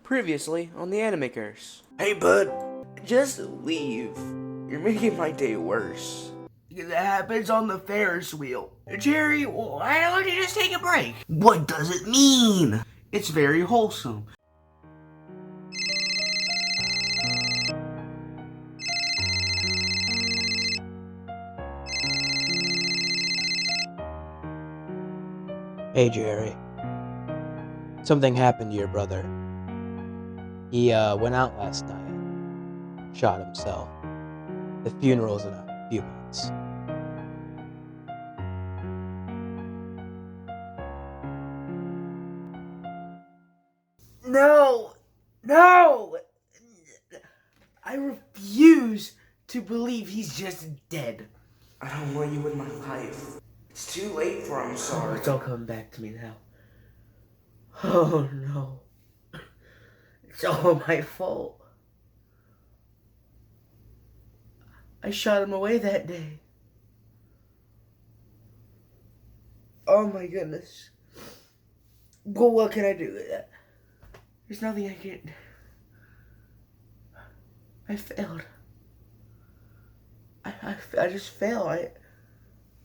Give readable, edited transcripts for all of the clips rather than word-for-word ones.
Previously on the Anime Curse. Hey, bud, just leave. You're making my day worse. It happens on the Ferris wheel. Jerry, why don't you just take a break? What does it mean? It's very wholesome. Hey Jerry, something happened to your brother. He went out last night, shot himself. The funeral's in a few months. No! I refuse to believe he's just dead. I don't want you in my life. It's too late for I'm sorry. It's all coming back to me now. Oh no. It's all my fault. I shot him away that day. Oh my goodness. Well, what can I do? There's nothing I can. I failed. I just failed.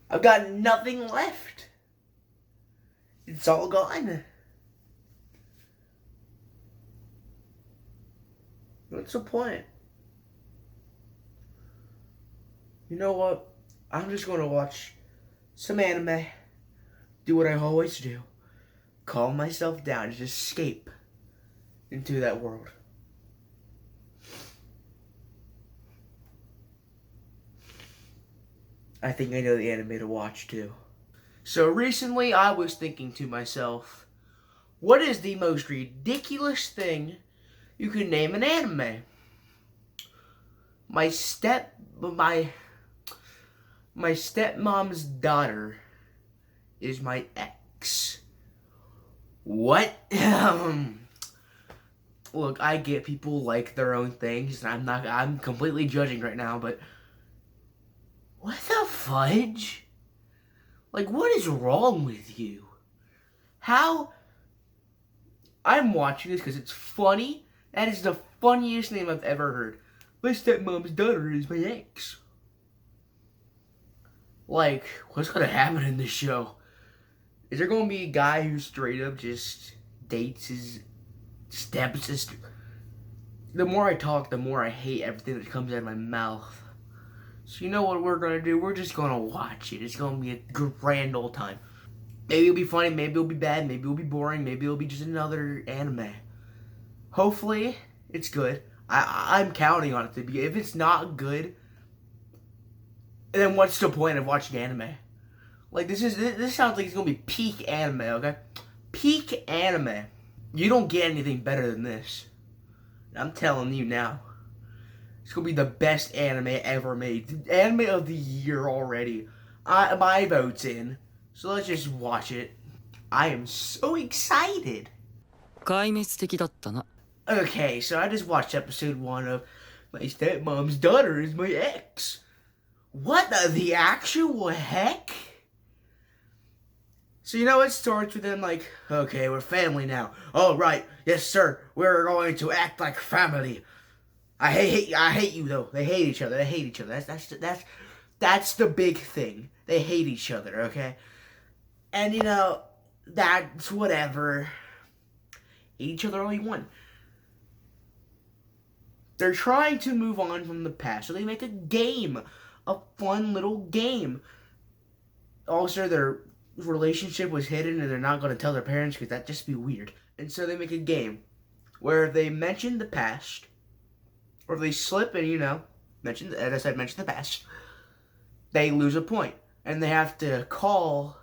I've got nothing left. It's all gone. What's the point? You know what? I'm just going to watch some anime. Do what I always do. Calm myself down. Just escape into that world. I think I know the anime to watch too. So recently I was thinking to myself, what is the most ridiculous thing you could name an anime? My stepmom's daughter is my ex. What? Look, I get people like their own things, and I'm completely judging right now, but what the fudge? Like, what is wrong with you? How? I'm watching this because it's funny. That is the funniest name I've ever heard. My stepmom's daughter is my ex. Like, what's gonna happen in this show? Is there gonna be a guy who straight up just dates his stepsister? The more I talk, the more I hate everything that comes out of my mouth. So you know what we're gonna do? We're just gonna watch it. It's gonna be a grand old time. Maybe it'll be funny, maybe it'll be bad, maybe it'll be boring, maybe it'll be just another anime. Hopefully, it's good. I'm counting on it to be. If it's not good, then what's the point of watching anime? Like, this sounds like it's gonna be peak anime, okay? Peak anime. You don't get anything better than this. I'm telling you now. It's gonna be the best anime ever made. Anime of the year already. My vote's in. So let's just watch it. I am so excited. Okay, so I just watched episode 1 of My Stepmom's Daughter is My Ex. What the actual heck? So you know, it starts with them like, okay, we're family now. Oh right, yes sir, we're going to act like family. I hate you though. They hate each other. That's the big thing. They hate each other, okay? And you know, that's whatever. Hate each other all you want. They're trying to move on from the past, so they make a game. A fun little game. Also, their relationship was hidden and they're not going to tell their parents because that'd just be weird. And so they make a game where if they mention the past, or if they slip and, you know, mention the past, they lose a point. And they have to call.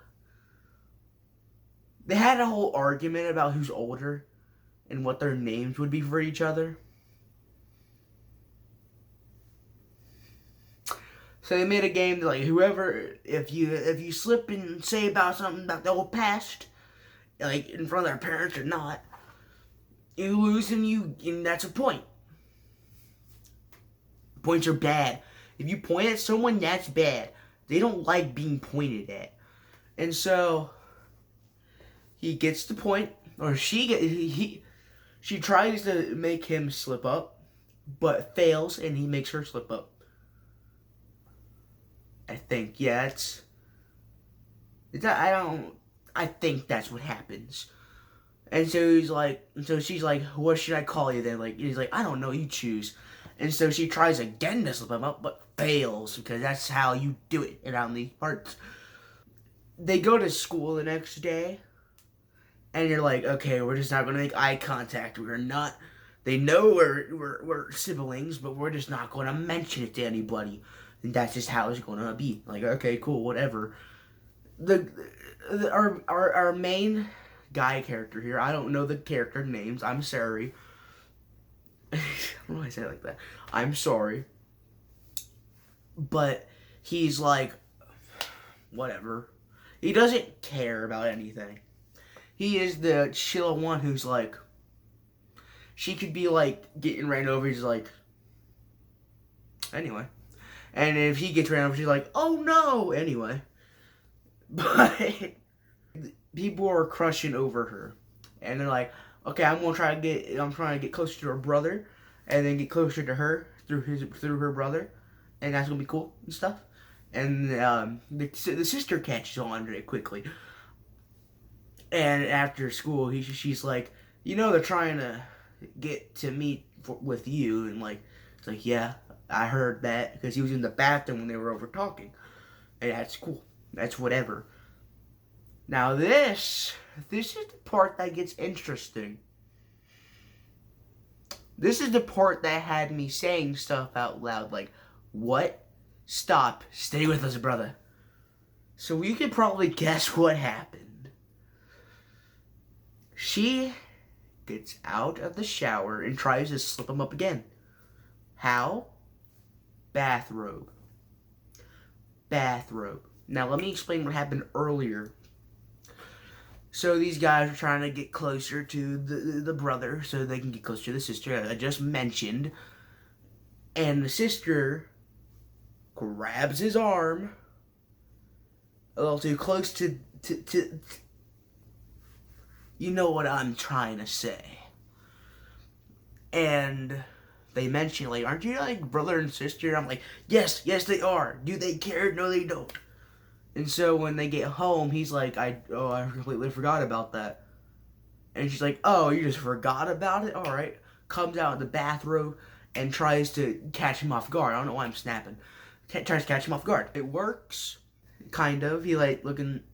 They had a whole argument about who's older and what their names would be for each other. So they made a game that, like, whoever, if you slip and say about something about the old past, like in front of their parents or not, you lose and that's a point. Points are bad. If you point at someone, that's bad. They don't like being pointed at. And so he gets the point, or she She tries to make him slip up, but fails, and he makes her slip up. I think, yeah, I think that's what happens. And so she's like, what should I call you then? Like, he's like, I don't know, you choose. And so she tries again to slip him up, but fails, because that's how you do it around these parts. They go to school the next day, and you're like, okay, we're just not going to make eye contact. We're not, they know we're siblings, but we're just not going to mention it to anybody. And that's just how it's going to be. Like, okay, cool, whatever. Our main guy character here, I don't know the character names, I'm sorry. I don't know why I say it like that. I'm sorry. But he's like, whatever. He doesn't care about anything. He is the chill one who's like, she could be like getting ran over, he's like, anyway. And if he gets ran over, she's like, oh no, anyway. But people are crushing over her. And they're like, okay, I'm trying to get closer to her brother, and then get closer to her through her brother, and that's gonna be cool and stuff. And the sister catches on very quickly. And after school, she's like, you know, they're trying to get to meet with you, and like, it's like, yeah, I heard that, because he was in the bathroom when they were over talking, and that's cool. That's whatever. Now this is the part that gets interesting. This is the part that had me saying stuff out loud like, what? Stop. Stay with us, brother. So you can probably guess what happened. She gets out of the shower and tries to slip him up again. How? Bathrobe. Bathrobe. Now let me explain what happened earlier. So these guys are trying to get closer to the brother so they can get closer to the sister, as I just mentioned. And the sister grabs his arm a little too close to you know what I'm trying to say. And they mention, like, aren't you like brother and sister? I'm like, yes, they are. Do they care? No, they don't. And so when they get home, he's like, I completely forgot about that. And she's like, oh, you just forgot about it? All right. Comes out in the bathrobe and tries to catch him off guard. I don't know why I'm snapping. Tries to catch him off guard. It works. Kind of. He like looking.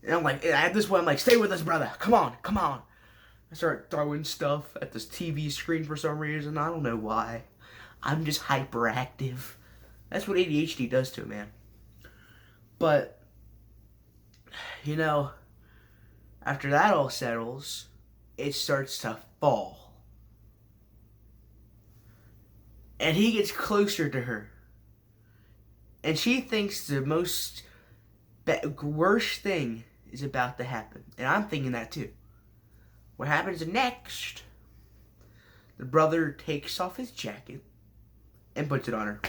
And I'm like, at this point, I'm like, stay with us, brother. Come on. I start throwing stuff at this TV screen for some reason. I don't know why. I'm just hyperactive. That's what ADHD does to a man. But, you know, after that all settles, it starts to fall. And he gets closer to her. And she thinks the worst thing is about to happen. And I'm thinking that too. What happens next? The brother takes off his jacket and puts it on her.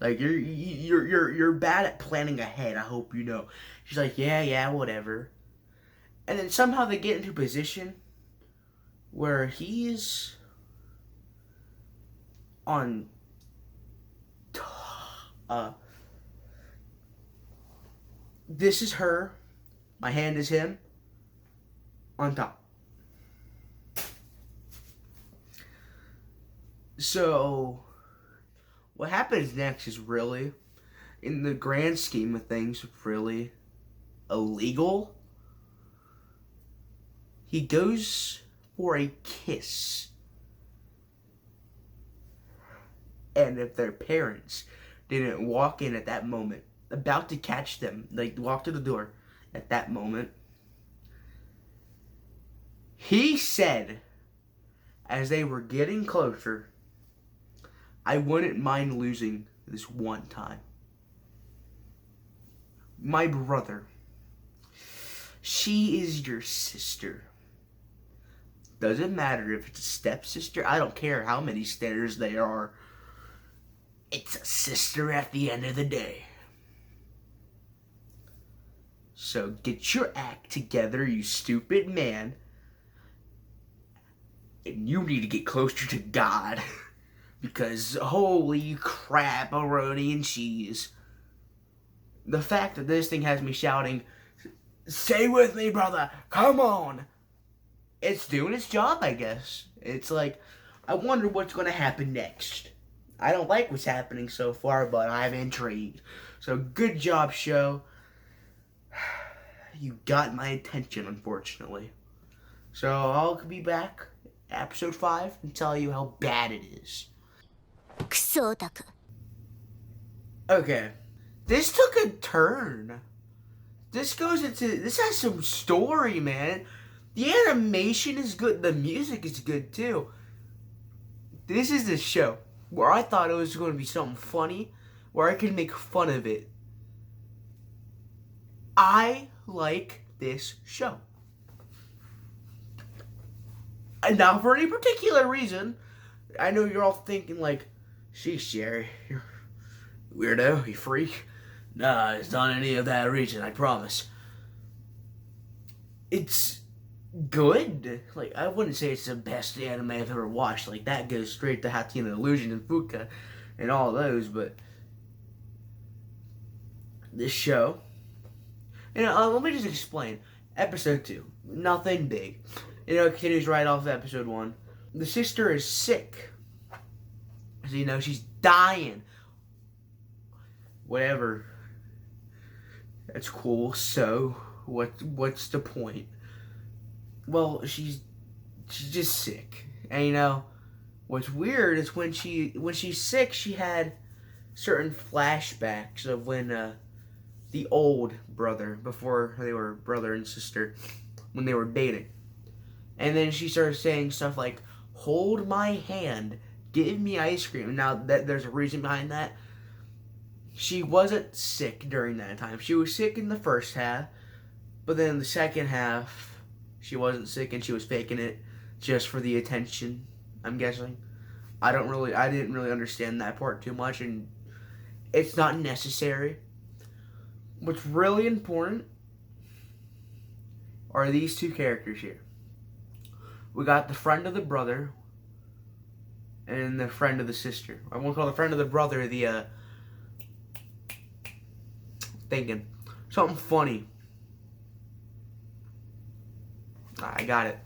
Like, you're bad at planning ahead, I hope you know. She's like, yeah, whatever. And then somehow they get into a position where he's on this is her, my hand is him, on top. So what happens next is really, in the grand scheme of things, really illegal. He goes for a kiss. And if their parents didn't walk in at that moment, about to catch them, like walk to the door at that moment, he said, as they were getting closer, I wouldn't mind losing this one time. My brother, she is your sister. Doesn't matter if it's a stepsister. I don't care how many stairs they are. It's a sister at the end of the day. So get your act together, you stupid man. and you need to get closer to God. Because holy crap, macaroni and cheese. The fact that this thing has me shouting, "Stay with me, brother, come on!" It's doing its job, I guess. It's like, I wonder what's going to happen next. I don't like what's happening so far, but I'm intrigued. So, good job, show. You got my attention, unfortunately. So, I'll be back, episode 5, and tell you how bad it is. Okay. This took a turn. This has some story, man. The animation is good. The music is good, too. This is the show where I thought it was going to be something funny, where I could make fun of it. I like this show. And not for any particular reason. I know you're all thinking like, "Sheesh, Jerry, you're a weirdo, you freak." Nah, it's not any of that reason, I promise. It's good. Like, I wouldn't say it's the best anime I've ever watched. Like, that goes straight to Hati no Illusion and Fuka and all those, but this show, let me just explain. Episode 2, nothing big. It continues right off episode 1. The sister is sick. So, she's dying. Whatever. That's cool. So, what's the point? Well, she's just sick. And what's weird is when she's sick, she had certain flashbacks of when the old brother, before they were brother and sister, when they were dating. And then she started saying stuff like, "Hold my hand, give me ice cream." Now, there's a reason behind that. She wasn't sick during that time. She was sick in the first half, but then the second half, she wasn't sick and she was faking it just for the attention, I'm guessing. I didn't really understand that part too much, and it's not necessary. What's really important are these two characters here. We got the friend of the brother and the friend of the sister. I won't call the friend of the brother the thinking something funny. I got it.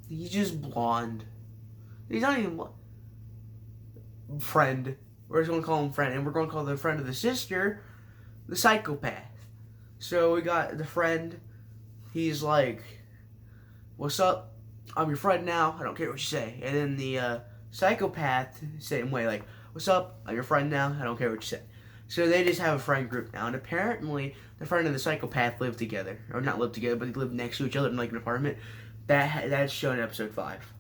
He's just blonde. He's not even friend. We're just gonna call him friend, and we're gonna call the friend of the sister the psychopath. So we got the friend. He's like, "What's up? I'm your friend now. I don't care what you say." And then the psychopath, same way, like, "What's up? I'm your friend now. I don't care what you say." So they just have a friend group now, and apparently the friend and the psychopath live together, or not live together, but they live next to each other in like an apartment. That's shown in episode 5,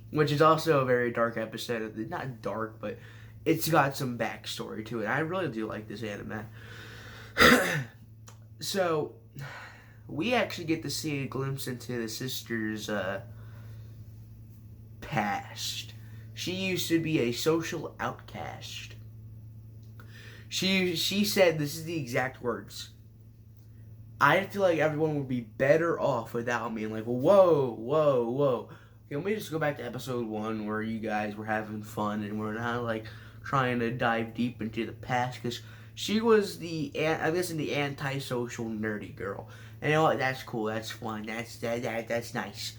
which is also a very dark episode. Not dark, but it's got some backstory to it. I really do like this anime. So we actually get to see a glimpse into the sister's past. She used to be a social outcast. She said, this is the exact words, "I feel like everyone would be better off without me." And like, whoa. Okay, let me just go back to episode 1 where you guys were having fun and we're not like trying to dive deep into the past, because she was the antisocial nerdy girl. And you know what? That's cool. That's fun. That's nice.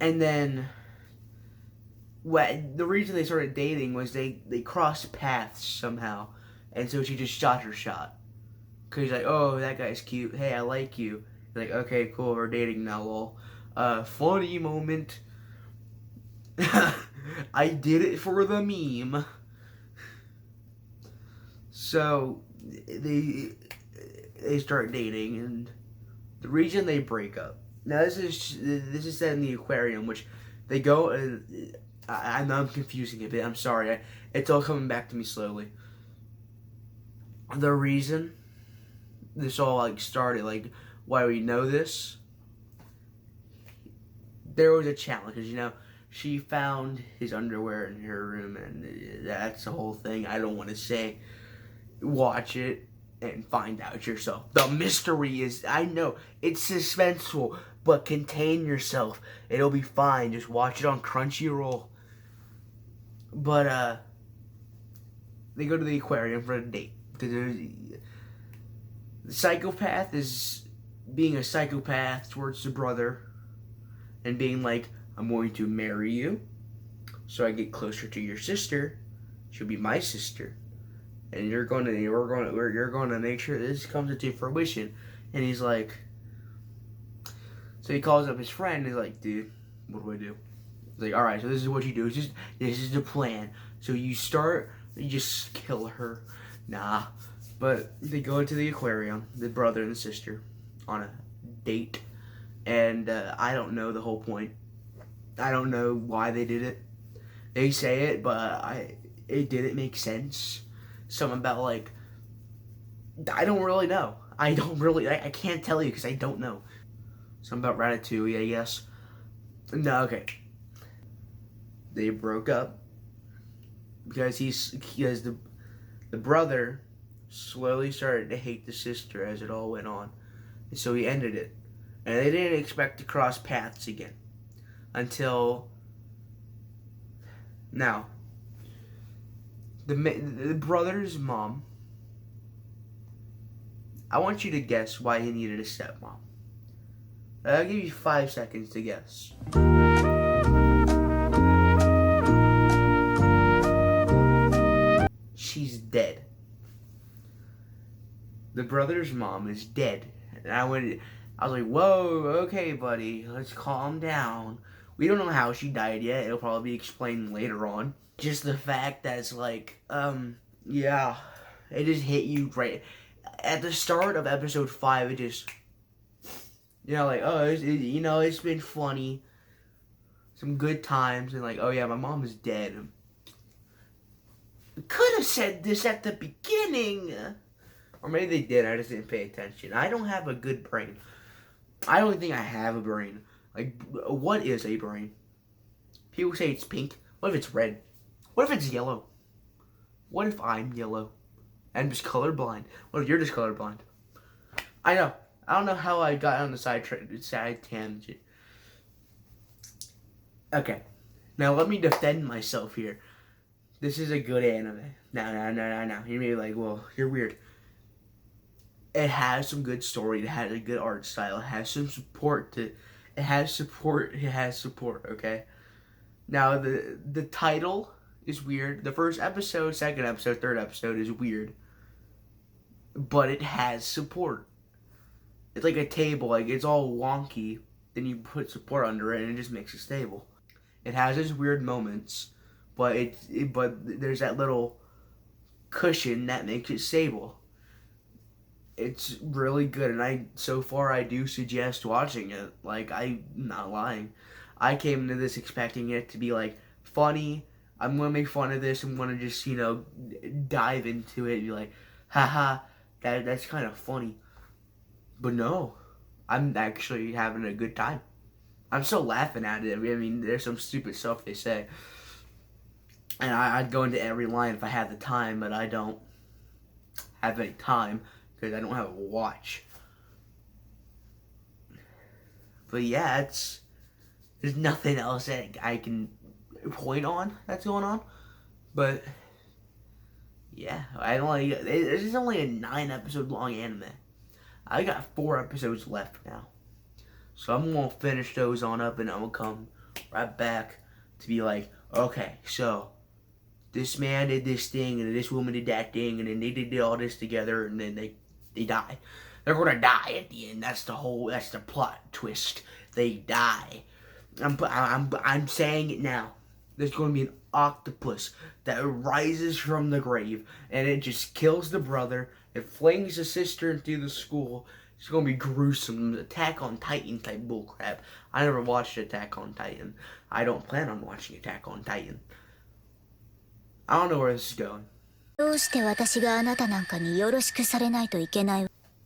And then the reason they started dating was they crossed paths somehow, and so she just shot her shot. Cause she's like, "Oh, that guy's cute. Hey, I like you." Like, "Okay, cool. We're dating now, lol." Funny moment. I did it for the meme. So they start dating, and the reason they break up. Now this is set in the aquarium, which they go and I know I'm confusing it a bit. I'm sorry. It's all coming back to me slowly. The reason this all like started, like why we know this, there was a challenge, because she found his underwear in her room, and that's the whole thing. I don't want to say. Watch it. and find out yourself. The mystery is, I know, it's suspenseful, but contain yourself. It'll be fine. Just watch it on Crunchyroll. But, they go to the aquarium for a date. Because the psychopath is being a psychopath towards the brother and being like, I'm going to marry you so I get closer to your sister. She'll be my sister. And you're going to make sure this comes into fruition. And he's like, so he calls up his friend and he's like, dude, what do I do? He's like, alright, so this is what you do. This is the plan. So you just kill her. Nah. But they go into the aquarium, the brother and the sister, on a date. And I don't know the whole point. I don't know why they did it. They say it, but it didn't make sense. Something about, like, I don't really know. I can't tell you because I don't know. Something about Ratatouille, I guess. No, okay. They broke up because the brother slowly started to hate the sister as it all went on. And so he ended it. And they didn't expect to cross paths again. Until now. The brother's mom, I want you to guess why he needed a stepmom. I'll give you 5 seconds to guess. She's dead. The brother's mom is dead. And I was like, whoa, okay, buddy, let's calm down. We don't know how she died yet. It'll probably be explained later on. Just the fact that it's like, yeah, it just hit you right at the start of episode 5. It just, like, oh, it's been funny, some good times, and like, oh yeah, my mom is dead. Could have said this at the beginning, or maybe they did. I just didn't pay attention. I don't have a good brain. I don't think I have a brain. Like, what is a brain? People say it's pink. What if it's red? What if it's yellow? What if I'm yellow? I'm just colorblind. What if you're just colorblind? I know. I don't know how I got on the side tangent. Okay. Now let me defend myself here. This is a good anime. No. You may be like, well, you're weird. It has some good story. It has a good art style. It has some support to... It has support, okay? Now, the title is weird. The first episode, second episode, third episode is weird. But it has support. It's like a table, like, it's all wonky. Then you put support under it, and it just makes it stable. It has its weird moments, but but there's that little cushion that makes it stable. It's really good, and so far I do suggest watching it. Like, I'm not lying. I came into this expecting it to be, like, funny. I'm gonna make fun of this. I'm gonna just, dive into it and be like, haha, that's kind of funny. But no, I'm actually having a good time. I'm still laughing at it. I mean, there's some stupid stuff they say. And I'd go into every line if I had the time, but I don't have any time. Because I don't have a watch. But yeah, there's nothing else that I can point on that's going on. But yeah, this is only a 9-episode long anime. I got 4 episodes left now. So I'm going to finish those on up and I'm going to come right back to be like, okay, so this man did this thing and this woman did that thing and then they did all this together and then they die. They're gonna die at the end. That's the plot twist. They die. I'm saying it now. There's gonna be an octopus that rises from the grave and it just kills the brother. It flings the sister into the school. It's gonna be gruesome. Attack on Titan type bullcrap. I never watched Attack on Titan. I don't plan on watching Attack on Titan. I don't know where this is going.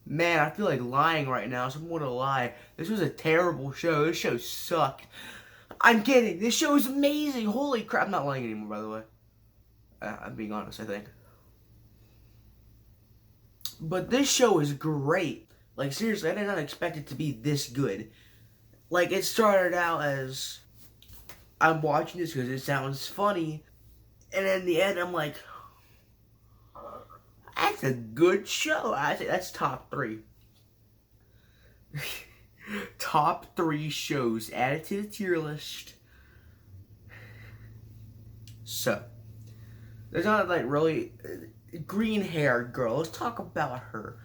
Man, I feel like lying right now, so I'm gonna lie. This was a terrible show. This show sucked. I'm kidding. This show is amazing. Holy crap. I'm not lying anymore, by the way. I'm being honest, I think. But this show is great. Like, seriously, I did not expect it to be this good. Like, it started out as, I'm watching this because it sounds funny. And in the end, I'm like, that's a good show. I think that's top 3. Top 3 shows added to the tier list. So, there's not like really green-haired girl. Let's talk about her.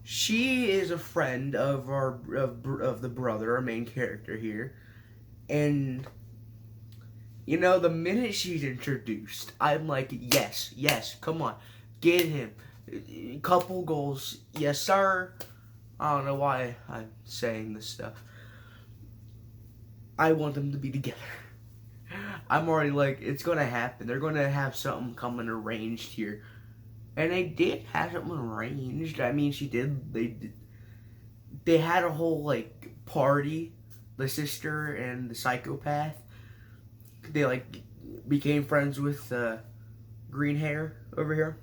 She is a friend of the brother, our main character here, and you know, the minute she's introduced, I'm like, yes, come on, get him. Couple goals, yes sir. I don't know why I'm saying this stuff. I want them to be together. I'm already like, it's gonna happen. They're gonna have something coming arranged here. And they did have something arranged. I mean, they had a whole, like, party. The sister and the psychopath. They, like, became friends with green hair over here.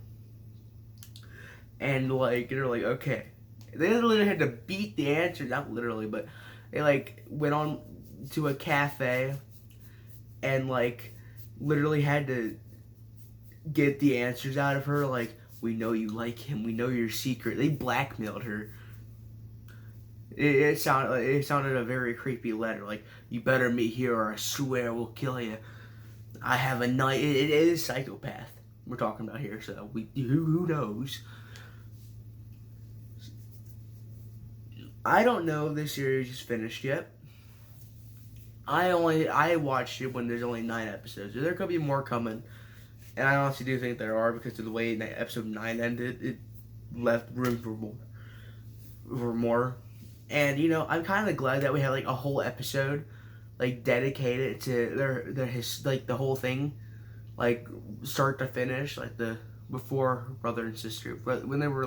And, like, they're like, okay. They literally had to beat the answer. Not literally, but they, like, went on to a cafe and, like, literally had to get the answers out of her. Like, we know you like him. We know your secret. They blackmailed her. It sounded a very creepy letter. Like, you better meet here or I swear we'll kill you. I have a knife. It is psychopath we're talking about here. So who knows? I don't know if this series is finished yet. I watched it when there's only 9 episodes. There could be more coming. And I honestly do think there are, because of the way episode 9 ended, it left room for more. And, you know, I'm kind of glad that we had, like, a whole episode, like, dedicated to the whole thing, like, start to finish, like, before brother and sister, but when they were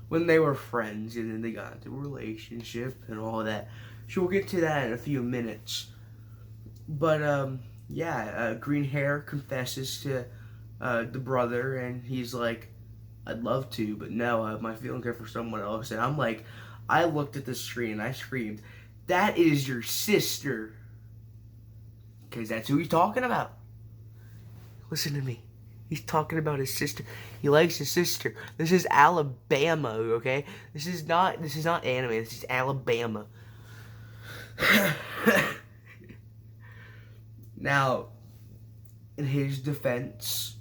when they were friends, and then they got into a relationship and all of that. So we'll get to that in a few minutes. But, yeah, green hair confesses to the brother, and he's like, I'd love to, but no, I have my feelings are for someone else. And I'm like, I looked at the screen and I screamed, that is your sister. Because that's who he's talking about. Listen to me. He's talking about his sister. He likes his sister. This is Alabama, okay? This is not anime. This is Alabama. Now, in his defense,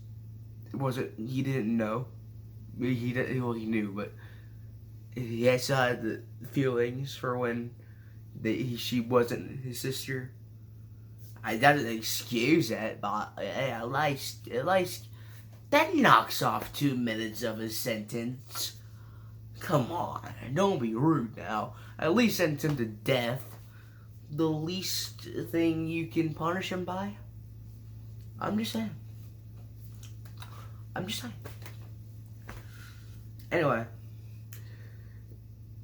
he didn't know. He knew, but he has the feelings for when she wasn't his sister. I doesn't excuse it, but at least that knocks off 2 minutes of his sentence. Come on, don't be rude now. At least sentence him to death. The least thing you can punish him by. I'm just saying. Anyway.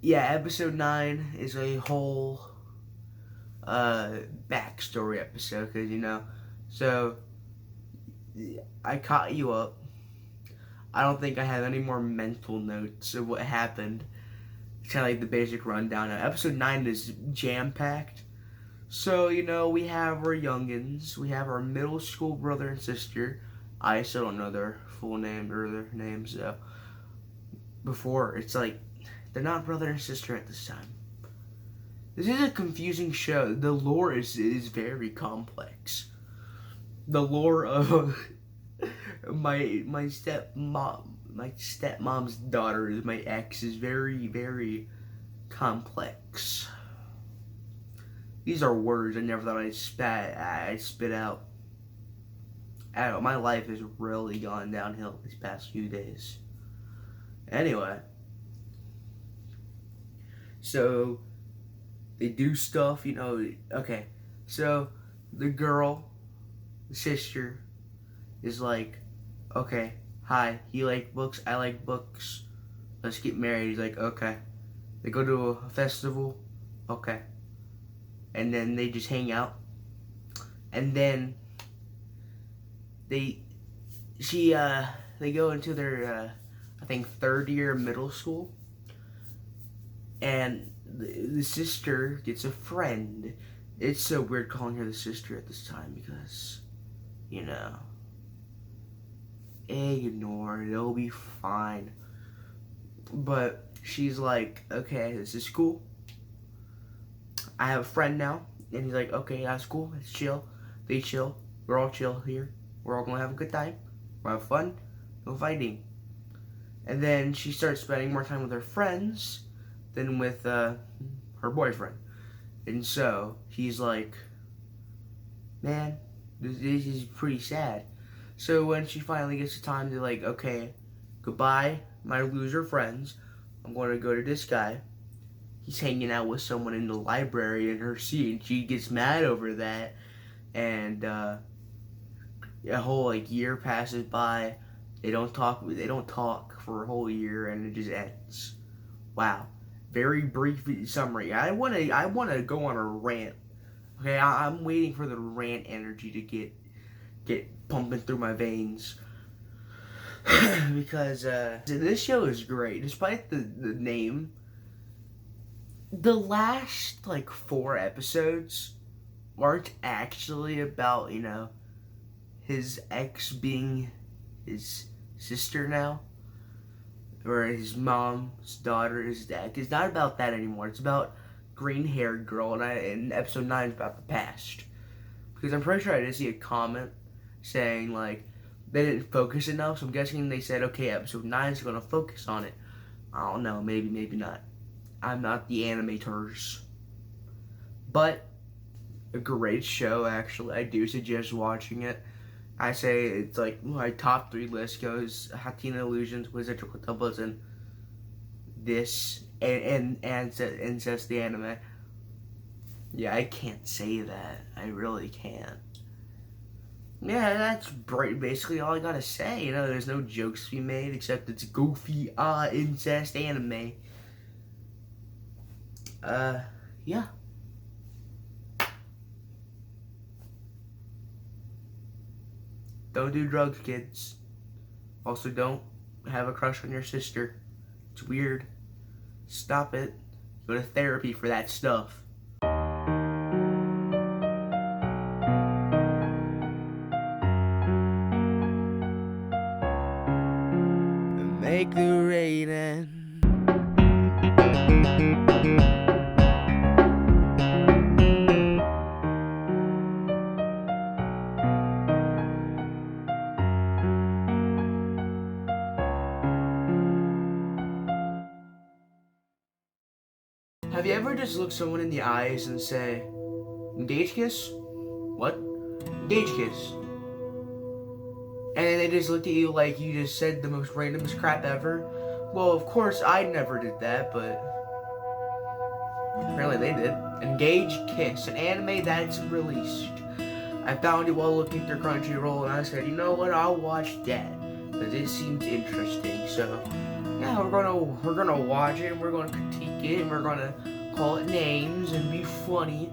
Yeah, episode 9 is a whole backstory episode, because, you know, so I caught you up. I don't think I have any more mental notes of what happened. It's kind of like the basic rundown. Now, episode 9 is jam-packed. So, you know, we have our youngins. We have our middle school brother and sister. I still don't know their full name or their names, though. Before, it's like, they're not brother and sister at this time. This is a confusing show. The lore is very complex. The lore of my stepmom's daughter, my ex, is very, very complex. These are words I never thought I'd spit out. My life has really gone downhill these past few days. Anyway. So, they do stuff, you know. Okay, so the girl, the sister, is like, okay, hi, you like books, I like books, let's get married. He's like, okay. They go to a festival, okay. And then they just hang out. And then they go into their I think, third year middle school. And the sister gets a friend. It's so weird calling her the sister at this time because, you know, ignore it, it'll be fine. But she's like, okay, this is cool. I have a friend now. And he's like, okay, that's cool, it's chill. They chill. We're all chill here. We're all gonna have a good time. We'll have fun. No fighting. And then she starts spending more time with her friends than with her boyfriend. And so he's like, man, this is pretty sad. So when she finally gets the time to like, okay, goodbye, my loser friends. I'm going to go to this guy. He's hanging out with someone in the library in her seat, and she gets mad over that. And a whole like year passes by. They don't talk for a whole year, and it just ends. Wow. Very brief summary. I wanna go on a rant. Okay, I'm waiting for the rant energy to get pumping through my veins. Because this show is great, despite the name. The last like 4 episodes aren't actually about, you know, his ex being his sister now, or his mom's daughter, his dad. It's not about that anymore. It's about green-haired girl, and episode 9 is about the past. Because I'm pretty sure I did see a comment saying like they didn't focus enough, so I'm guessing they said, okay, episode 9 is going to focus on it. I don't know, maybe not. I'm not the Anime Curse. But a great show, actually. I do suggest watching it. I say it's like my top 3 list goes Hatina Illusions, Wizard Quintuplets, and this and Incest the Anime. Yeah, I can't say that. I really can't. Yeah, that's basically all I gotta say. You know, there's no jokes to be made except it's goofy incest anime. Yeah. Don't do drugs, kids. Also, don't have a crush on your sister. It's weird. Stop it. Go to therapy for that stuff. Make the rain. Have you ever just looked someone in the eyes and say, engage kiss? What? Engage kiss. And then they just looked at you like you just said the most randomest crap ever? Well, of course, I never did that, but apparently they did. Engage Kiss, an anime that's released. I found it while looking through Crunchyroll, and I said, you know what, I'll watch that, because it seems interesting. So, yeah, we're gonna watch it, and we're gonna critique it, and we're gonna call it names, and be funny.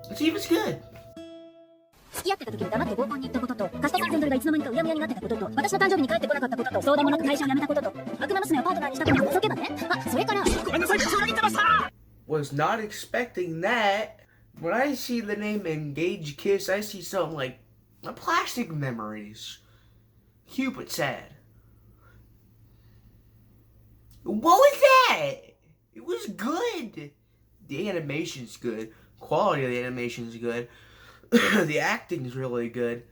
Let's see if it's good. 付き合ってた時に黙って合コンに行ったことと、貸した3000ドルがいつの間にかうやむやになってたことと、私の誕生日に帰ってこなかったことと、相談もなく会社を辞めたことと、悪魔娘をパートナーにしたことを除けばね。あ、それから、ごめんなさい、裏切ってました。 Was not expecting that. When I see the name Engage Kiss, I see something like plastic memories. Cute but sad. What was that? It was good. The animation's good. Quality of the animation's good. The acting's really good.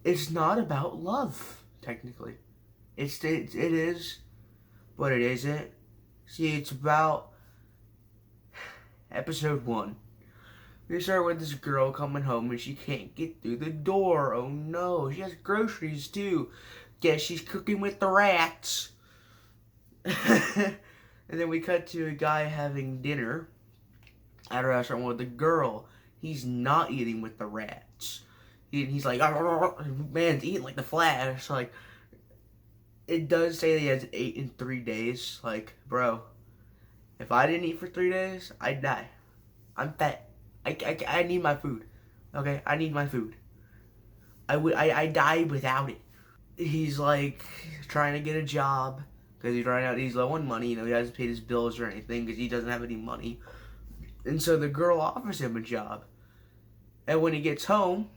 It's not about love, technically. It is, but it isn't. See, it's about episode 1. We start with this girl coming home and she can't get through the door. Oh no, she has groceries too. Guess she's cooking with the rats. And then we cut to a guy having dinner at a restaurant with a girl. He's not eating with the rats. He's like, man's eating like the Flash. Like, it does say that he has 8 in 3 days. Like, bro, if I didn't eat for 3 days, I'd die. I'm fat. I need my food. Okay, I need my food. I die without it. he's like trying to get a job because he's low on money. He hasn't paid his bills or anything because he doesn't have any money. And so the girl offers him a job. And when he gets home,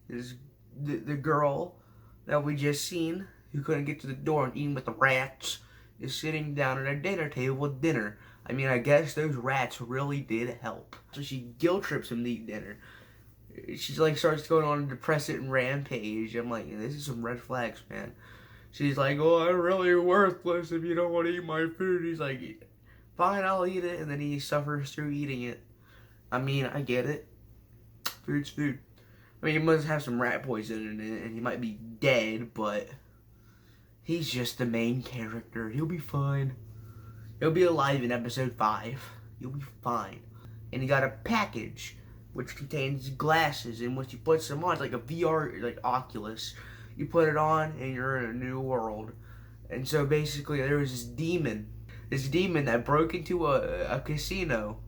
the girl that we just seen, who couldn't get to the door and eating with the rats, is sitting down at a dinner table with dinner. I mean, I guess those rats really did help. So she guilt trips him to eat dinner. She's like, starts going on a depressant rampage. I'm like, this is some red flags, man. She's like, oh, I'm really worthless if you don't want to eat my food. He's like, fine, I'll eat it. And then he suffers through eating it. I mean, I get it. Food's food. I mean, he must have some rat poison in it, and he might be dead, but he's just the main character. He'll be fine. He'll be alive in episode 5. You'll be fine. And he got a package which contains glasses, and once you put them on, it's like a VR, like Oculus. You put it on, and you're in a new world. And so basically, there was this demon that broke into a casino,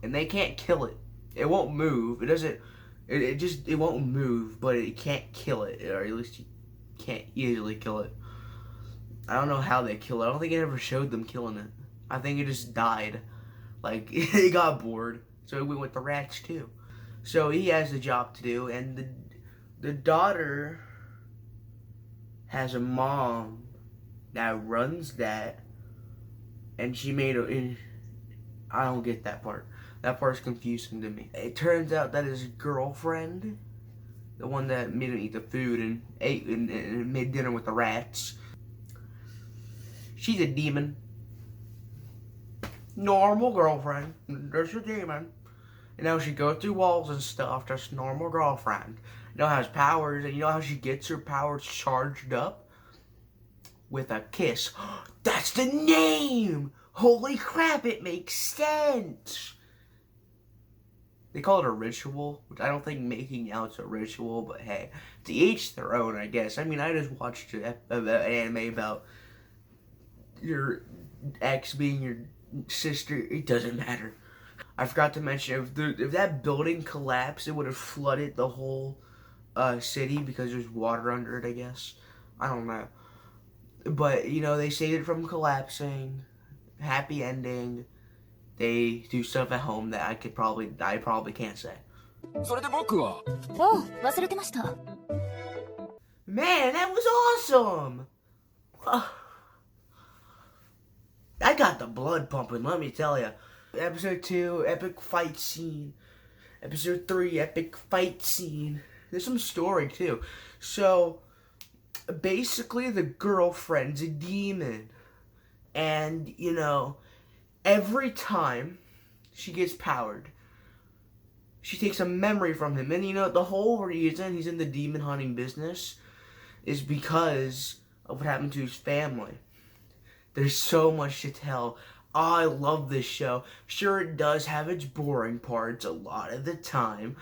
and they can't kill it. It won't move. It doesn't. It won't move, but it can't kill it, or at least you can't easily kill it. I don't know how they kill it. I don't think it ever showed them killing it. I think it just died. Like, he got bored. So he went with the rats too. So he has a job to do, and the daughter has a mom that runs that, and she made a. I don't get that part. That part's confusing to me. It turns out that his girlfriend, the one that made him eat the food and ate and made dinner with the rats, she's a demon. Normal girlfriend. There's a demon. You know, she goes through walls and stuff. Just normal girlfriend. You know, has powers. And you know how she gets her powers charged up? With a kiss. That's the name! Holy crap, it makes sense! They call it a ritual, which I don't think making out's a ritual, but hey, to each their own, I guess. I mean, I just watched an anime about your ex being your sister. It doesn't matter. I forgot to mention, if that building collapsed, it would have flooded the whole city because there's water under it, I guess. I don't know. But, you know, they saved it from collapsing. Happy ending. They do stuff at home that I probably can't say. それで僕はおう、忘れてました。 Man, that was awesome! I got the blood pumping, let me tell ya. Episode 2, epic fight scene. Episode 3, epic fight scene. There's some story too. So, basically the girlfriend's a demon. And, you know, every time she gets powered, she takes a memory from him. And, you know, the whole reason he's in the demon hunting business is because of what happened to his family. There's so much to tell. Oh, I love this show. Sure, it does have its boring parts a lot of the time,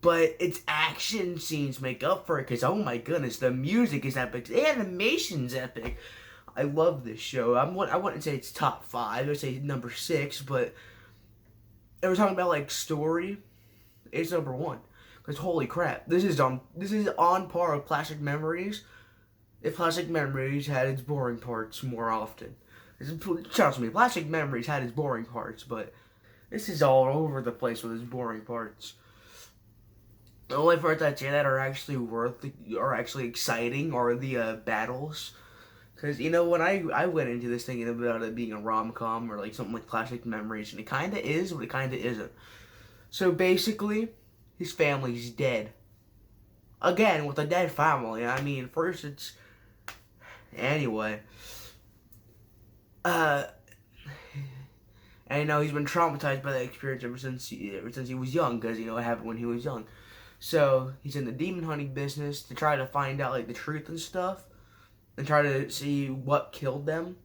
but its action scenes make up for it, because, oh my goodness, the music is epic. The animation's epic. I love this show. I wouldn't say it's top 5. I would say number 6, but if we're talking about, like, story, it's number 1. Because, holy crap, this is on par with Plastic Memories. If Plastic Memories had its boring parts more often. Trust me, Plastic Memories had its boring parts, but this is all over the place with its boring parts. The only parts I'd say that are actually exciting are the battles. Because, you know, when I went into this thinking about it being a rom-com or like something like Plastic Memories, and it kind of is, but it kind of isn't. So basically, his family's dead. Again, with a dead family. I mean, first it's... Anyway. And you know, he's been traumatized by that experience ever since he was young, because, you know, it happened when he was young. So, he's in the demon hunting business to try to find out, like, the truth and stuff, and try to see what killed them,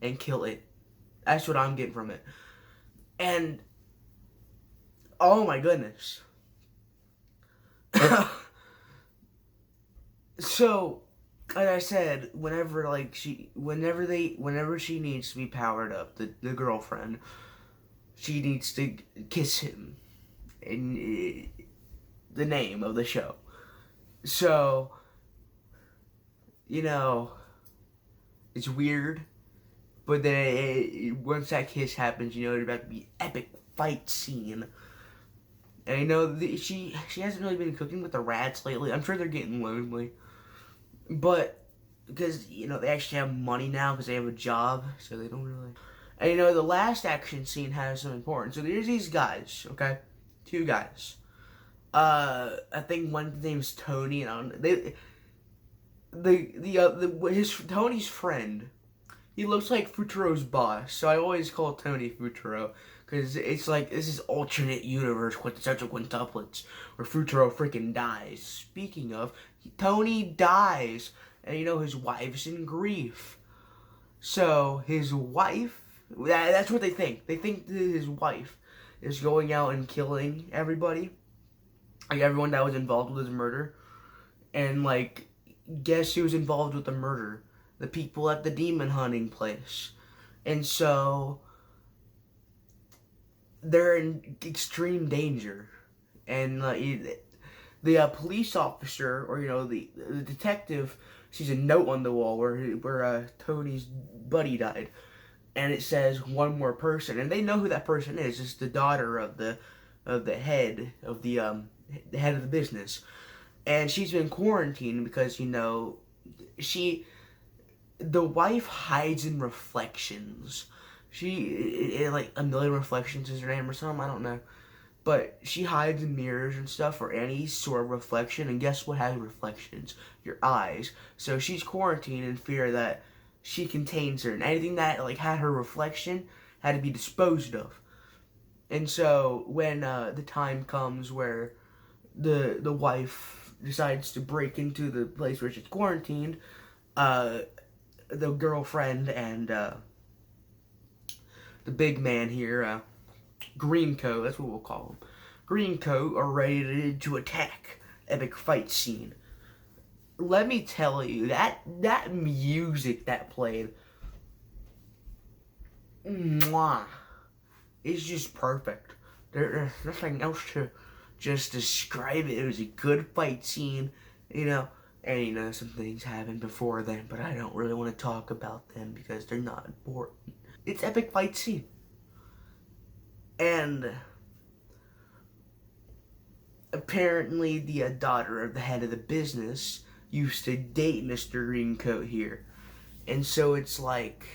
and kill it. That's what I'm getting from it. And, oh my goodness. So, like I said, whenever she needs to be powered up, the girlfriend, she needs to kiss him in the name of the show. So, you know, it's weird. But then once that kiss happens, you know, there's about to be an epic fight scene. And you know, she hasn't really been cooking with the rats lately. I'm sure they're getting lonely. But, because, you know, they actually have money now because they have a job. So they don't really... And you know, the last action scene has some importance. So there's these guys, okay? 2 guys. I think one's name's Tony, and Tony's friend, he looks like Futuro's boss, so I always call Tony Futuro, because it's like, this is alternate universe quintessential quintuplets, where Futuro freaking dies. Speaking of, Tony dies, and you know, his wife's in grief. So, his wife, that's what they think. They think that his wife is going out and killing everybody. Like, everyone that was involved with his murder. And, like, guess who was involved with the murder? The people at the demon hunting place. And so, they're in extreme danger. And the police officer, or, you know, the detective, sees a note on the wall where Tony's buddy died. And it says, one more person. And they know who that person is. It's the daughter of the head of the head of the business. And she's been quarantined because, you know, the wife hides in reflections. Like, A Million Reflections is her name or something, I don't know. But she hides in mirrors and stuff, or any sort of reflection, and guess what has reflections? Your eyes. So she's quarantined in fear that she contains her, and anything that, like, had her reflection had to be disposed of. And so, when the time comes where the wife decides to break into the place where she's quarantined, the girlfriend and the big man here, Greencoat, that's what we'll call him, Greencoat, are ready to attack. Epic fight scene. Let me tell you, that music that played, mwah, is just perfect. There's nothing else to just describe it. It was a good fight scene, you know, and you know, some things happened before then, but I don't really want to talk about them because they're not important. It's epic fight scene. And apparently the daughter of the head of the business used to date Mr. Greencoat here. And so it's like,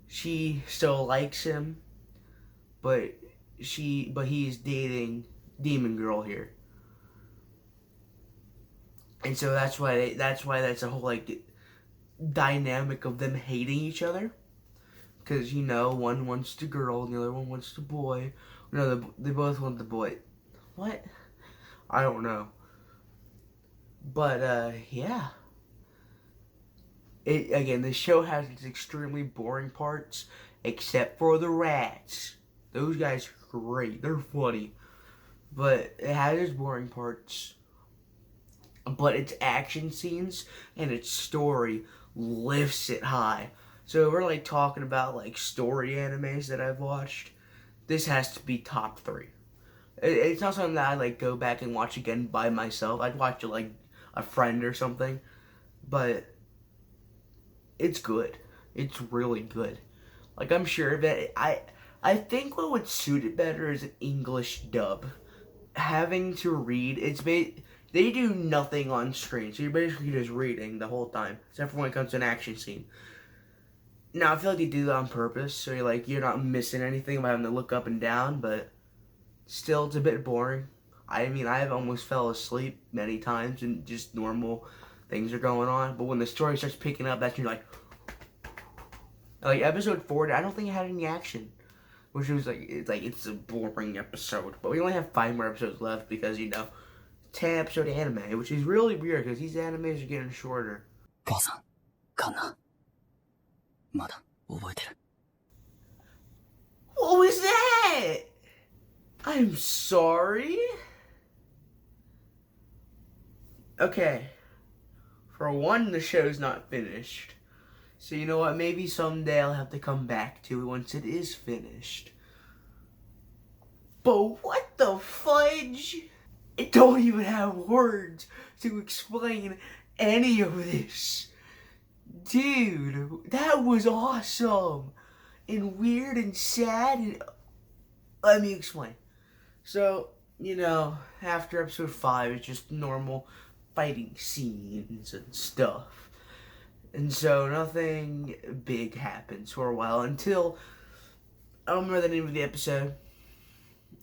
she still likes him, but he's dating Demon Girl here. And so that's why that's a whole, like, dynamic of them hating each other. Because, you know, one wants the girl and the other one wants the boy. No, they both want the boy. What? I don't know. But, yeah. Again, the show has its extremely boring parts, except for the rats. Those guys are great. They're funny. But it has its boring parts. But its action scenes and its story lifts it high. So if we're, like, talking about, like, story animes that I've watched, this has to be top 3. It's not something that I, like, go back and watch again by myself. I'd watch it, like, a friend or something. But it's good. It's really good. Like, I'm sure that I think what would suit it better is an English dub. Having to read, they do nothing on screen, so you're basically just reading the whole time, except for when it comes to an action scene. Now, I feel like they do that on purpose, so you're not missing anything by having to look up and down, but still, it's a bit boring. I mean, I've almost fell asleep many times and just normal things are going on, but when the story starts picking up, that's when you're like episode 4, I don't think it had any action, which was it's a boring episode, but we only have 5 more episodes left because, you know, 10 episode anime, which is really weird because these animes are getting shorter. What was that? I'm sorry? Okay. For one, the show's not finished. So you know what, maybe someday I'll have to come back to it once it is finished. But what the fudge? It don't even have words to explain any of this. Dude, that was awesome. And weird and sad. And let me explain. So, after episode 5, it's just normal fighting scenes and stuff. And so nothing big happens for a while until, I don't remember the name of the episode,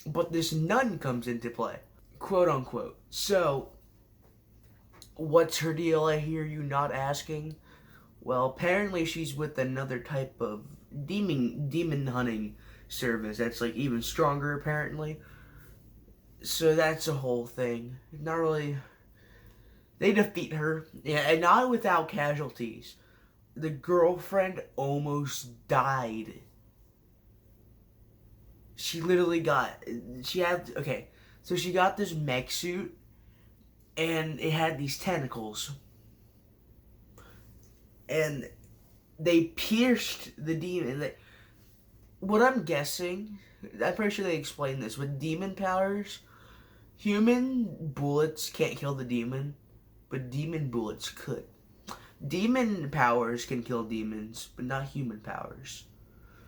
but this nun comes into play, quote unquote. So, what's her deal, I hear you not asking? Well, apparently she's with another type of demon hunting service that's like even stronger apparently. So that's a whole thing. Not really. They defeat her, yeah, and not without casualties. The girlfriend almost died. She literally so she got this mech suit, and it had these tentacles. And they pierced the demon. What I'm guessing, I'm pretty sure they explained this, with demon powers, human bullets can't kill the demon, but demon bullets could. Demon powers can kill demons, but not human powers.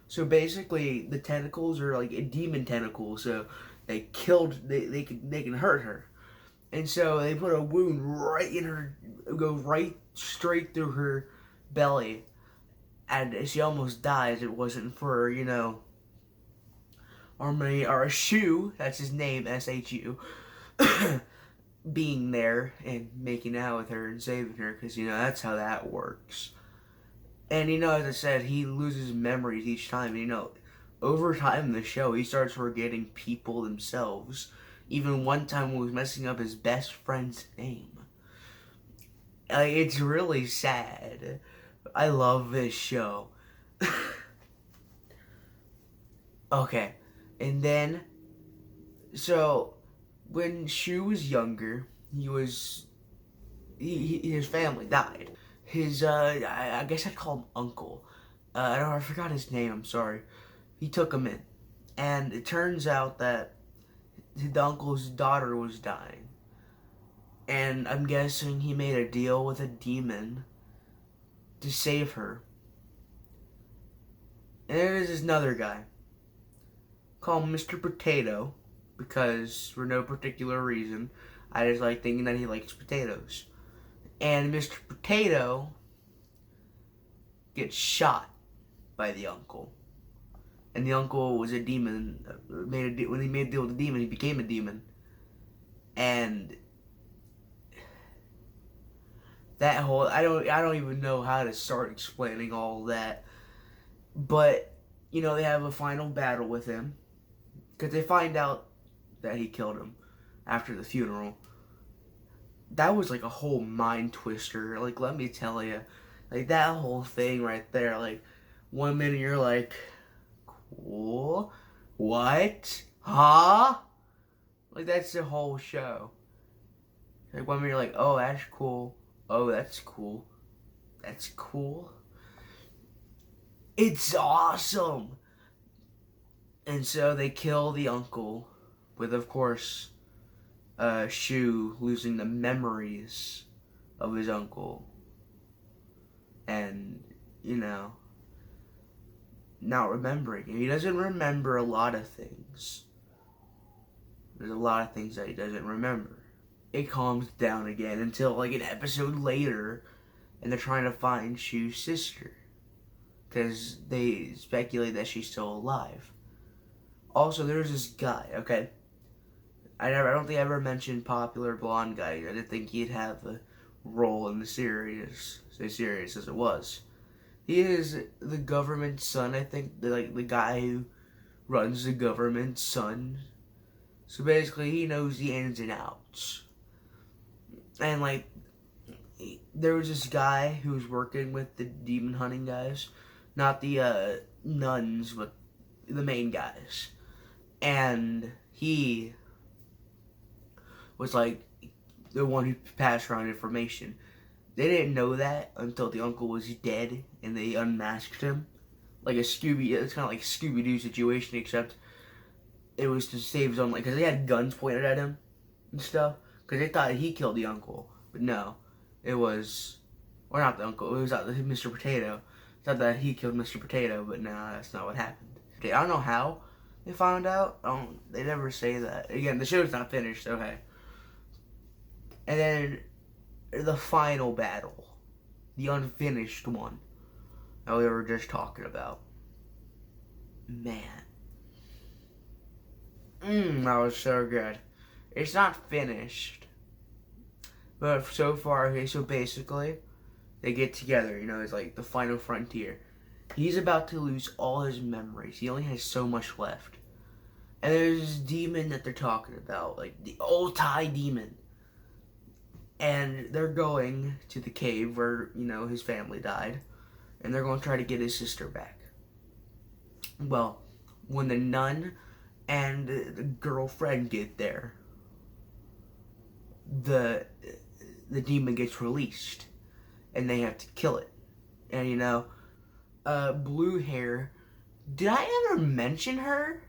So basically, the tentacles are like a demon tentacle, so they can hurt her. And so they put a wound right in her, go right straight through her belly, and she almost dies. It wasn't for, or Shu, that's his name, S-H-U, being there and making out with her and saving her, because, that's how that works. And, as I said, he loses memories each time. Over time in the show, he starts forgetting people themselves. Even one time he was messing up his best friend's name. It's really sad. I love this show. Okay. And then, so, when Shu was younger, his family died. His, I guess I'd call him uncle. I forgot his name, I'm sorry. He took him in. And it turns out that the uncle's daughter was dying. And I'm guessing he made a deal with a demon to save her. And there's another guy. Call him Mr. Potato. Because, for no particular reason, I just like thinking that he likes potatoes. And Mr. Potato gets shot by the uncle. And the uncle was a demon. When he made a deal with the demon, he became a demon. And that whole, I don't even know how to start explaining all that. But, they have a final battle with him. Because they find out that he killed him after the funeral. That was like a whole mind twister. Like, let me tell you. Like, that whole thing right there. Like, 1 minute you're like, cool? What? Huh? Like, that's the whole show. Like, 1 minute you're like, oh, that's cool. Oh, that's cool. That's cool. It's awesome. And so they kill the uncle with, of course, Shu losing the memories of his uncle. And, not remembering. He doesn't remember a lot of things. There's a lot of things that he doesn't remember. It calms down again until, like, an episode later, and they're trying to find Shu's sister. Because they speculate that she's still alive. Also, there's this guy, okay? I don't think I ever mentioned popular blonde guy. I didn't think he'd have a role in the series, as serious as it was. He is the government's son, I think, the guy who runs the government's son. So basically, he knows the ins and outs. And, like, there was this guy who was working with the demon hunting guys. Not the nuns, but the main guys. And he was, like, the one who passed around information. They didn't know that until the uncle was dead and they unmasked him. Like it's kind of like a Scooby-Doo situation, except it was to save his own life. Because they had guns pointed at him and stuff. Because they thought he killed the uncle. But no. It was, or not the uncle, it was Mr. Potato. It's not that he killed Mr. Potato, but nah, that's not what happened. I don't know how they found out. They never say that. Again, the show's not finished, okay. And then the final battle, the unfinished one that we were just talking about. Man. That was so good. It's not finished. But so far, okay, so basically, they get together, you know, it's like the final frontier. He's about to lose all his memories. He only has so much left. And there's this demon that they're talking about, like the old Thai demon. And they're going to the cave where, you know, his family died. And they're going to try to get his sister back. Well, when the nun and the girlfriend get there, the demon gets released. And they have to kill it. And, you know, blue hair. Did I ever mention her?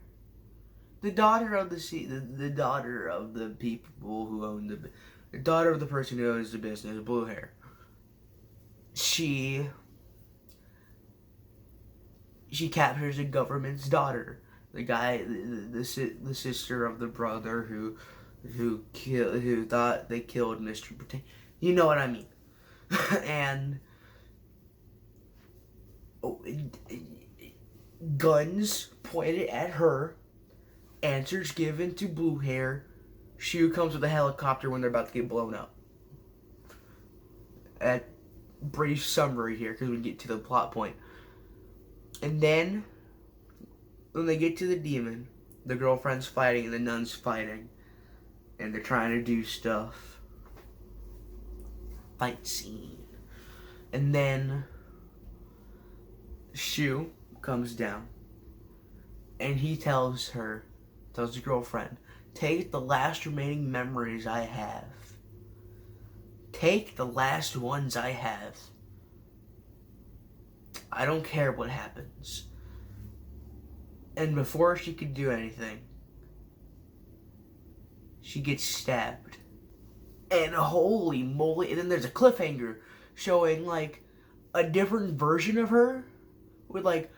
The daughter of the daughter of the people who own the daughter of the person who owns the business, blue hair. She captures the government's daughter. The guy, the sister of the brother who thought they killed Mr. Potato. You know what I mean. And guns pointed at her. Answers given to blue hair. She comes with a helicopter when they're about to get blown up. A brief summary here because we get to the plot point. And then when they get to the demon, the girlfriend's fighting and the nun's fighting. And they're trying to do stuff. Fight scene. And then Shu comes down. And he tells his girlfriend, take the last remaining memories I have. Take the last ones I have. I don't care what happens. And before she could do anything, she gets stabbed. And holy moly, and then there's a cliffhanger showing like a different version of her with like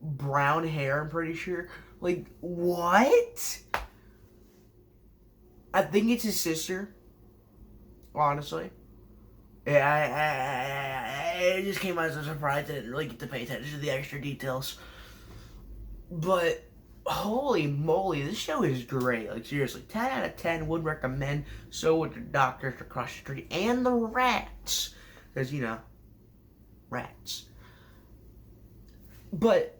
brown hair, I'm pretty sure. Like, what? I think it's his sister. Honestly. Yeah, it just came as a surprise. I didn't really get to pay attention to the extra details. But, holy moly, this show is great. Like, seriously, 10 out of 10 would recommend. So would the doctors across the street. And the rats. Because, you know, rats. But,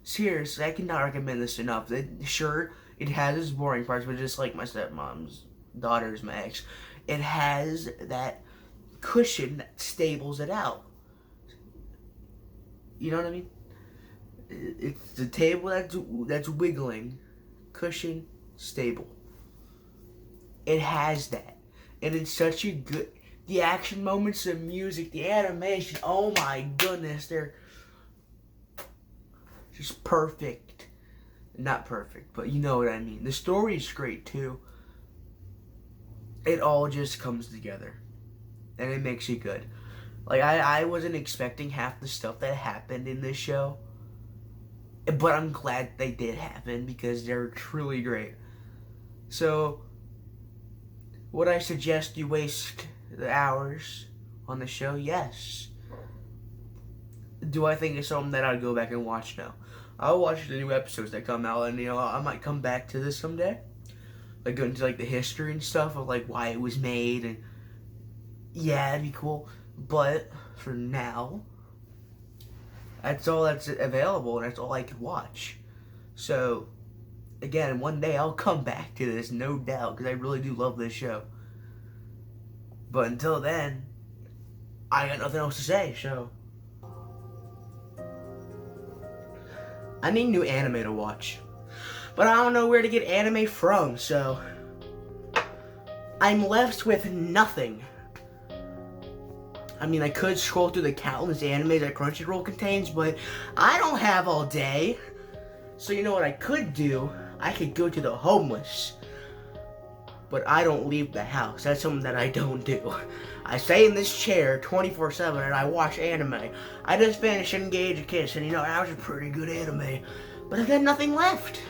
seriously, I cannot recommend this enough. Sure, it has its boring parts, but just like my stepmom's daughter's my ex, it has that cushion that stables it out. You know what I mean? It's the table that's wiggling, cushion, stable. It has that, and it's such a good. The action moments, the music, the animation. Oh my goodness, they're just perfect. Not perfect, but you know what I mean. The story is great too. It all just comes together. And it makes you good. Like, I wasn't expecting half the stuff that happened in this show. But I'm glad they did happen because they're truly great. So, would I suggest you waste the hours on the show? Yes. Do I think it's something that I'd go back and watch? No. I'll watch the new episodes that come out, and you know, I might come back to this someday. Like, go into like the history and stuff of like why it was made, and yeah, it'd be cool. But for now, that's all that's available, and that's all I could watch. So, again, one day I'll come back to this, no doubt, because I really do love this show. But until then, I got nothing else to say, so I need new anime to watch. But I don't know where to get anime from, so I'm left with nothing. I mean, I could scroll through the countless animes that Crunchyroll contains, but I don't have all day. So you know what I could do? I could go to the homeless. but I don't leave the house. That's something that I don't do. I stay in this chair 24/7 and I watch anime. I just finished Engage Kiss, and that was a pretty good anime, but I've got nothing left.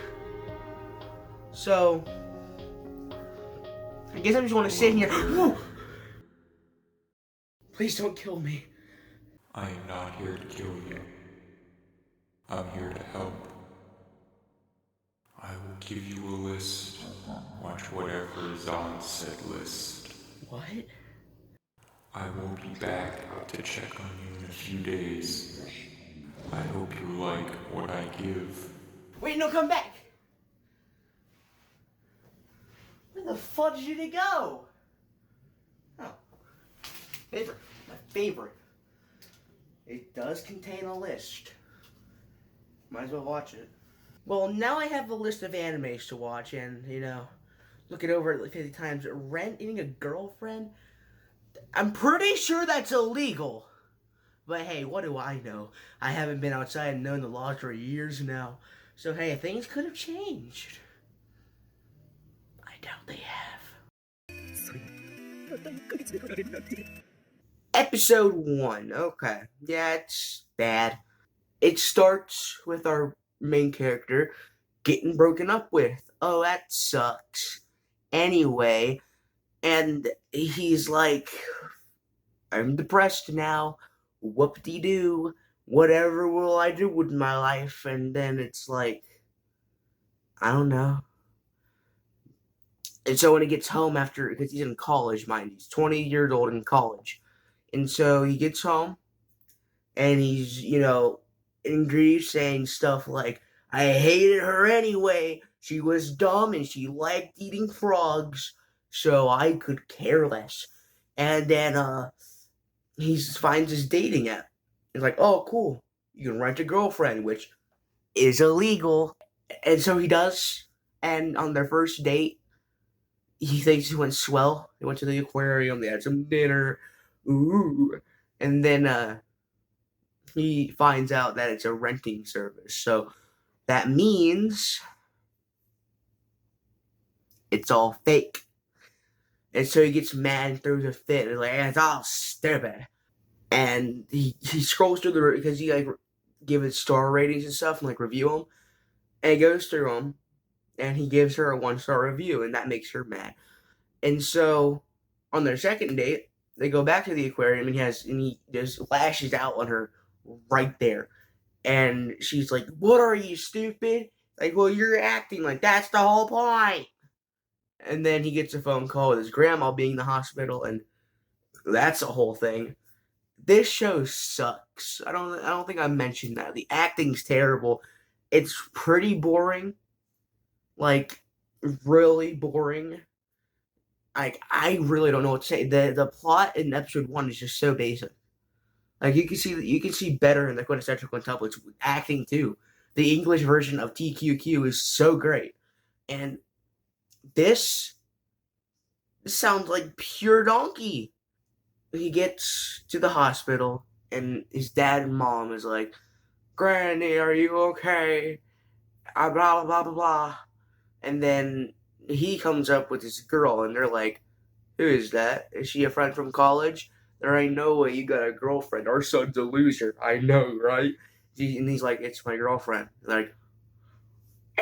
So, I guess I just want to sit here. Please don't kill me. I am not here to kill you. I'm here to help. I will give you a list. Watch whatever is on said list. What? I will be back to check on you in a few days. I hope you like what I give. Wait, no, come back! Where the fudge did it go? Oh. Favorite. My favorite. It does contain a list. Might as well watch it. Well, now I have a list of animes to watch, and, look it over like 50 times. Renting a girlfriend? I'm pretty sure that's illegal. But hey, what do I know? I haven't been outside and known the laws for years now. So hey, things could have changed. I doubt they have. Episode 1. Okay. Yeah, it's bad. It starts with our main character getting broken up with. Oh, that sucks. Anyway, and he's like, I'm depressed now. Whoop-de-doo. Whatever will I do with my life? And then it's like, I don't know. And so when he gets home because he's in college, mind you, he's 20 years old in college. And so he gets home, and he's, in grief, saying stuff like, I hated her anyway. She was dumb, and she liked eating frogs, so I could care less. And then, he finds his dating app. He's like, oh, cool. You can rent a girlfriend, which is illegal. And so he does. And on their first date, he thinks he went swell. They went to the aquarium. They had some dinner. Ooh. And then he finds out that it's a renting service. So that means it's all fake. And so he gets mad and throws a fit. He's like, it's all stupid. And he scrolls through because he give it star ratings and stuff and review them. And he goes through them, and he gives her a 1-star review, and that makes her mad. And so on their second date, they go back to the aquarium, and he just lashes out on her right there. And she's like, what are you, stupid? Like, well, you're acting like that's the whole point. And then he gets a phone call with his grandma being in the hospital, and that's a whole thing. This show sucks. I don't think I mentioned that. The acting's terrible. It's pretty boring. Really boring. I really don't know what to say. The plot in episode 1 is just so basic. You can see better in the quintessential quintuplets with acting too. The English version of TQQ is so great. And this sounds like pure donkey. He gets to the hospital, and his dad and mom is like, Granny, are you okay? Blah, blah, blah, blah, blah. And then he comes up with this girl, and they're like, who is that? Is she a friend from college? There ain't no way you got a girlfriend. Our son's a loser. I know, right? And he's like, it's my girlfriend. They're like,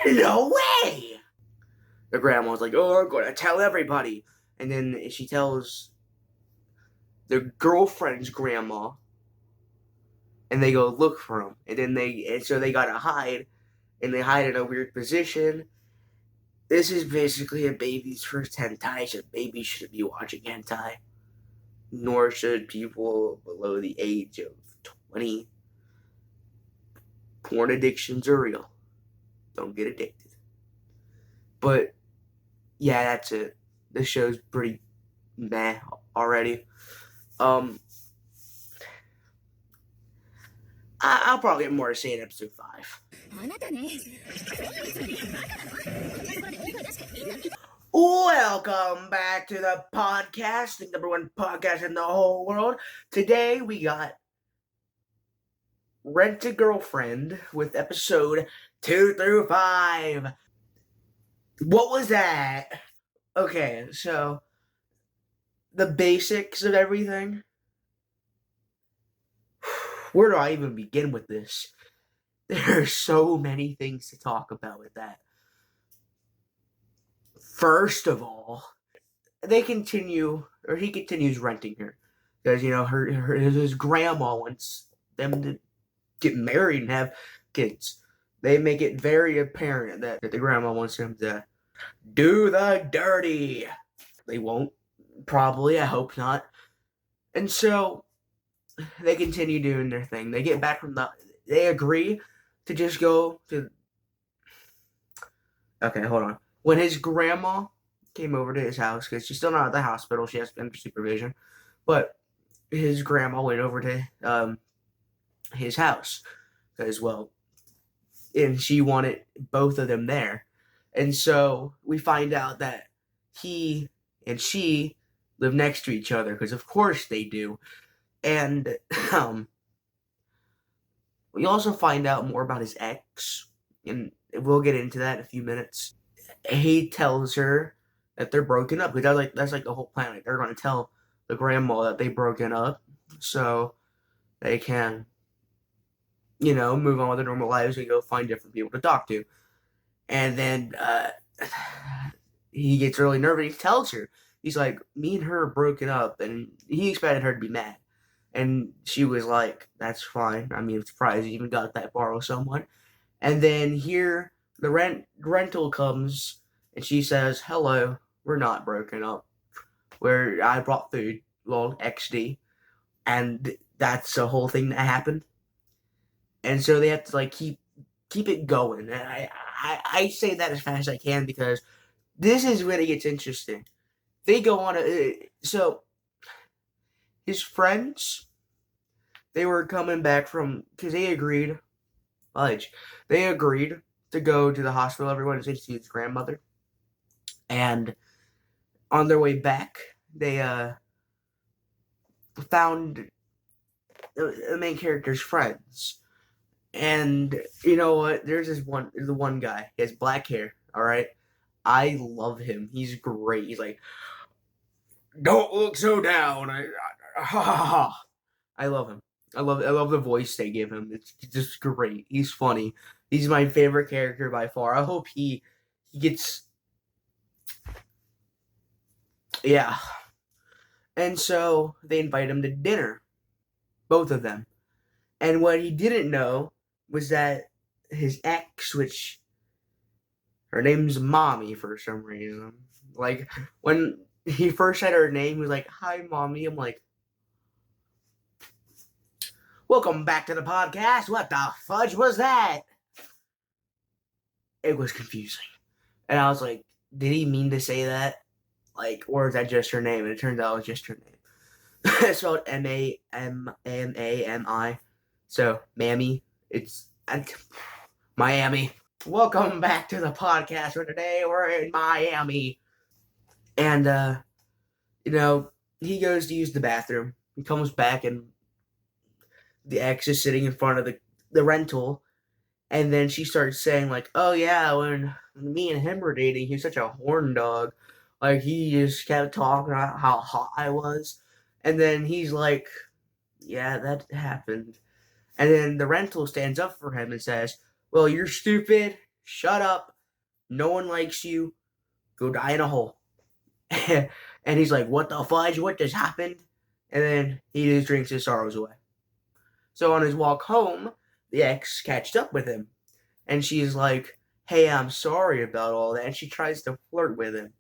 no way! The grandma's like, oh, I'm going to tell everybody. And then she tells their girlfriend's grandma, and they go look for him. And so they gotta hide, and they hide in a weird position. This is basically a baby's first hentai, so babies shouldn't be watching hentai. Nor should people below the age of 20. Porn addictions are real. Don't get addicted. But, yeah, that's it. This show's pretty meh already. I'll probably have more to say in episode 5. Welcome back to the podcast, the #1 podcast in the whole world. Today we got Rent a Girlfriend with episode 2 through 5. What was that? Okay, so the basics of everything. Where do I even begin with this? There are so many things to talk about with that. First of all, he continues renting her because his grandma wants them to get married and have kids. They make it very apparent that the grandma wants him to do the dirty. They won't, probably. I hope not. And so they continue doing their thing. They get back they agree to just go to. Okay, hold on. When his grandma came over to his house, because she's still not at the hospital, she has been under supervision, but his grandma went over to his house as well, and she wanted both of them there. And so we find out that he and she live next to each other, because of course they do. And we also find out more about his ex, and we'll get into that in a few minutes. He tells her that they're broken up, because that's like the whole plan. Like, they're going to tell the grandma that they've broken up, so they can, move on with their normal lives and go find different people to talk to. And then he gets really nervous. He tells her, he's like, me and her are broken up, and he expected her to be mad. And she was like, that's fine. I mean, I'm surprised you even got that far with someone. And then here, the rental comes, and she says, hello, we're not broken up. I brought food, lol, XD. And that's the whole thing that happened. And so they have to, like, keep it going. And I say that as fast as I can, because this is when it gets interesting. They go on so his friends, they were coming back because they agreed to go to the hospital, everyone, to see his grandmother. And on their way back, they found the main character's friends. And you know what? There's the one guy. He has black hair, alright? I love him. He's great. He's like, don't look so down. I love him. I love the voice they give him. It's just great. He's funny. He's my favorite character by far. I hope he gets. Yeah. And so they invite him to dinner. Both of them. And what he didn't know was that his ex, which her name's Mommy for some reason. Like, when he first said her name, he was like, hi, Mommy. I'm like, welcome back to the podcast. What the fudge was that? It was confusing. And I was like, did he mean to say that? Like, or is that just her name? And it turns out it was just her name. It's spelled Mamami. So, Mammy. It's Miami. Welcome back to the podcast for today. We're in Miami. And, he goes to use the bathroom. He comes back, and the ex is sitting in front of the rental. And then she starts saying, like, oh, yeah, when me and him were dating, he was such a horn dog. Like, he just kept talking about how hot I was. And then he's like, yeah, that happened. And then the rental stands up for him and says, well, you're stupid. Shut up. No one likes you. Go die in a hole. And he's like, what the fudge? What just happened? And then he just drinks his sorrows away. So on his walk home, the ex catched up with him. And she's like, hey, I'm sorry about all that. And she tries to flirt with him.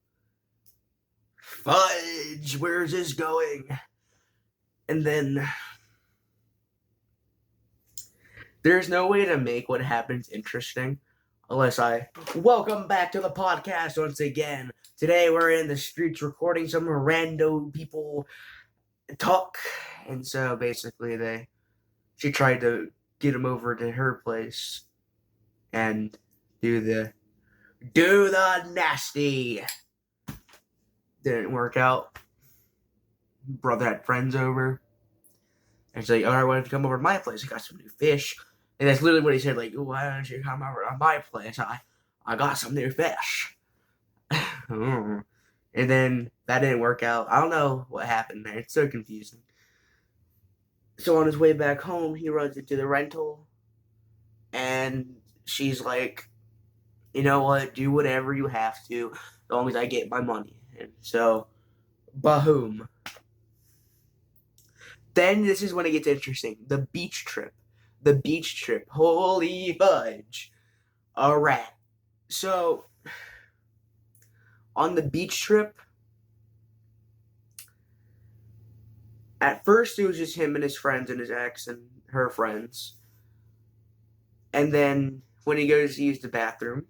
Fudge, where's this going? And then there's no way to make what happens interesting unless I welcome back to the podcast once again. Today we're in the streets recording some random people talk. And so basically she tried to get him over to her place and do the nasty. Didn't work out. Brother had friends over. And she's like, all right, why don't you come over to my place? I got some new fish. And that's literally what he said, like, why don't you come over to my place? I got some new fish. And And then that didn't work out. I don't know what happened there. It's so confusing. So on his way back home, he runs into the rental, and she's like, you know what, do whatever you have to, as long as I get my money. And so, bahoom. Then this is when it gets interesting. The beach trip. The beach trip. Holy fudge. Alright. So, on the beach trip, at first it was just him and his friends and his ex and her friends. And then when he goes to use the bathroom,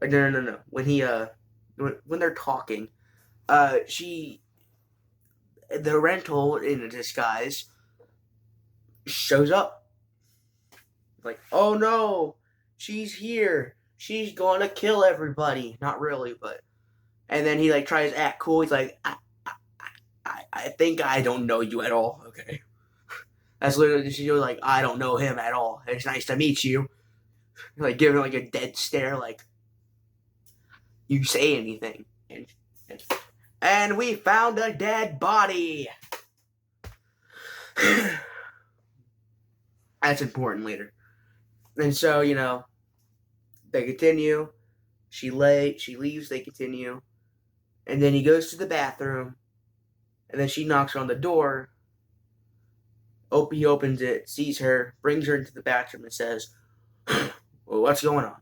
no. When they're talking, the rental in a disguise shows up. Like, oh no, she's here. She's gonna kill everybody. Not really, but. And then he like tries to act cool. He's like, I think I don't know you at all. Okay. That's literally, she's like, I don't know him at all. It's nice to meet you. Like, giving her like a dead stare, like, you say anything. And we found a dead body. That's important later. And so, you know, they continue. She leaves, they continue. And then he goes to the bathroom. And then she knocks on the door. He opens it, sees her, brings her into the bathroom and says, well, what's going on?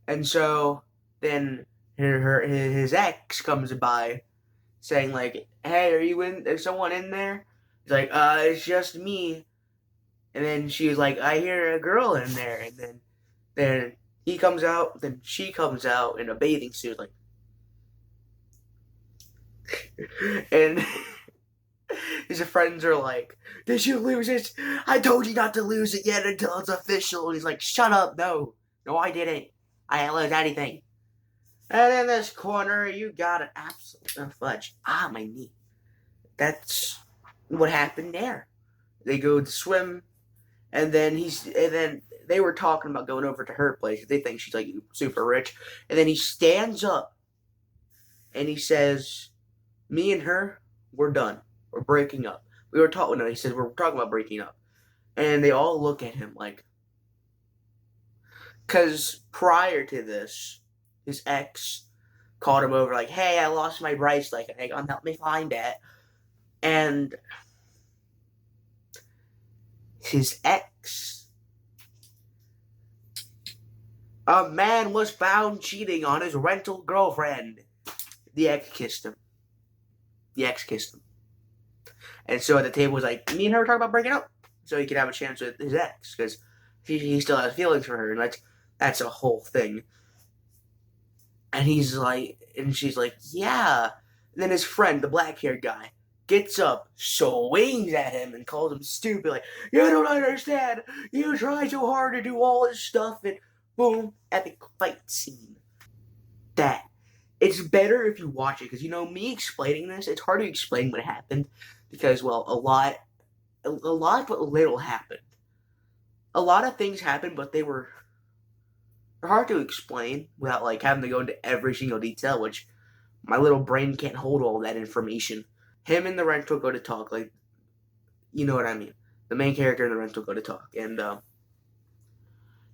And so then his ex comes by saying like, hey, there's someone in there? He's like, it's just me. And then she was like, I hear a girl in there. And then he comes out, then she comes out in a bathing suit, like, and his friends are like, did you lose it? I told you not to lose it yet until it's official. And he's like, shut up, no, I didn't. I didn't lose anything. And in this corner, you got an absolute fudge. My knee. That's what happened there. They go to swim, and then they were talking about going over to her place. They think she's like super rich. And then he stands up and he says, me and her, we're done. We're breaking up. He said, we're talking about breaking up. And they all look at him like, because prior to this, his ex called him over like, hey, I lost my bracelet. Can you help me find it? And his ex, a man was found cheating on his rental girlfriend. The ex kissed him. And so at the table was like, me and her were talking about breaking up, so he could have a chance with his ex, because he still has feelings for her, and that's a whole thing. And he's like, and she's like, yeah. And then his friend, the black-haired guy, gets up, swings at him, and calls him stupid, like, you don't understand, you try so hard to do all this stuff, and boom, epic fight scene. It's better if you watch it, because, you know, me explaining this, it's hard to explain what happened, because, well, a lot but little happened. A lot of things happened, but they're hard to explain without, like, having to go into every single detail, which my little brain can't hold all that information. Him and the rental go to talk, like, you know what I mean. The main character and the rental go to talk, and,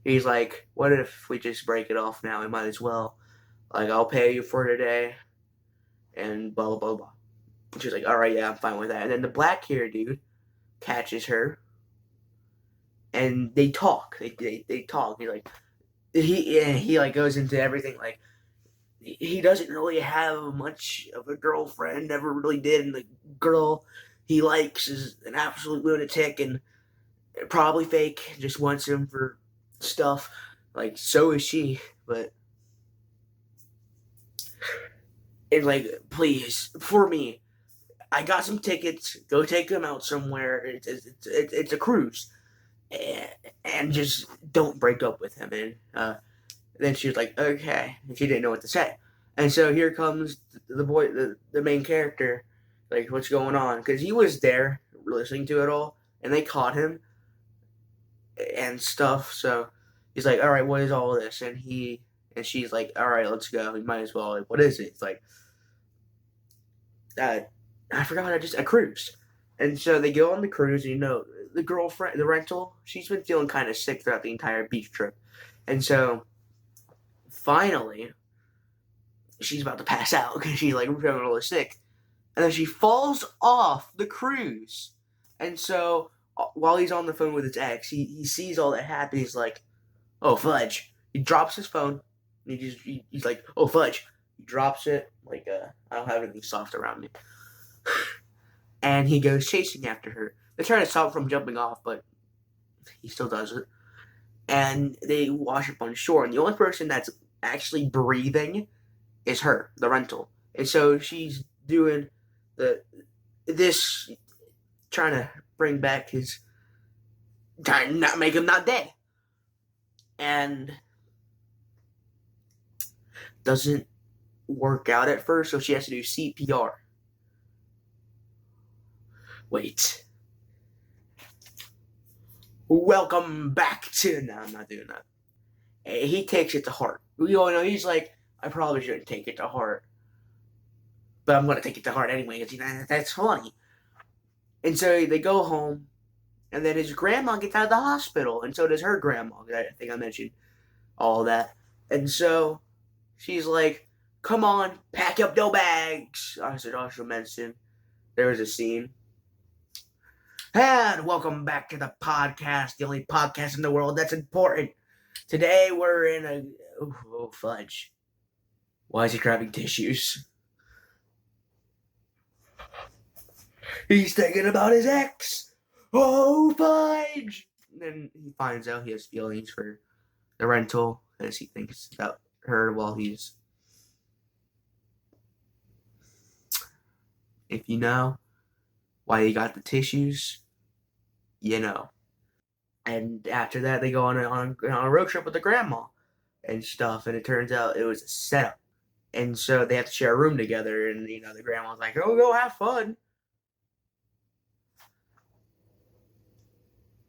he's like, what if we just break it off now? We might as well. Like, I'll pay you for today, and blah, blah, blah, blah. And she's like, alright, yeah, I'm fine with that. And then the black hair dude catches her, and they talk. They talk. He's like, he like goes into everything, like, he doesn't really have much of a girlfriend, never really did, and the girl he likes is an absolute lunatic, and probably fake, just wants him for stuff. Like, so is she, but it's like, please, for me, I got some tickets, go take them out somewhere, it's a cruise, and just don't break up with him. And then she was like, okay, and she didn't know what to say. And so here comes the boy, the main character, like, what's going on? Because he was there listening to it all, and they caught him and stuff. So he's like, all right, what is all of this? And And she's like, all right, let's go. We might as well. Like, what is it? It's like, I forgot a cruise. And so they go on the cruise, and the girlfriend, the rental, she's been feeling kind of sick throughout the entire beach trip. And so finally, she's about to pass out because she's like feeling really sick. And then she falls off the cruise. And so while he's on the phone with his ex, he sees all that happen. He's like, oh, fudge. He drops his phone. And he's like, oh, fudge. He drops it. Like, I don't have anything soft around me. And he goes chasing after her. They're trying to stop him from jumping off, but he still does it. And they wash up on shore. And the only person that's actually breathing is her, the rental. And so she's doing this, trying to bring back his, trying to not make him not dead. And doesn't work out at first, so she has to do CPR. Wait. Welcome back to... No, I'm not doing that. He takes it to heart. We all know he's like, I probably shouldn't take it to heart. But I'm going to take it to heart anyway, because that's funny. And so they go home, and then his grandma gets out of the hospital, and so does her grandma. I think I mentioned all that. And so she's like, come on, pack up your bags. I should also mention there was a scene. And welcome back to the podcast, the only podcast in the world that's important. Today we're in a... Oh, fudge. Why is he grabbing tissues? He's thinking about his ex. Oh, fudge! And then he finds out he has feelings for the rental as he thinks about her while he's... If you know why he got the tissues, you know. And after that, they go on a road trip with the grandma and stuff, and it turns out it was a setup. And so they have to share a room together, and, the grandma's like, oh, go have fun.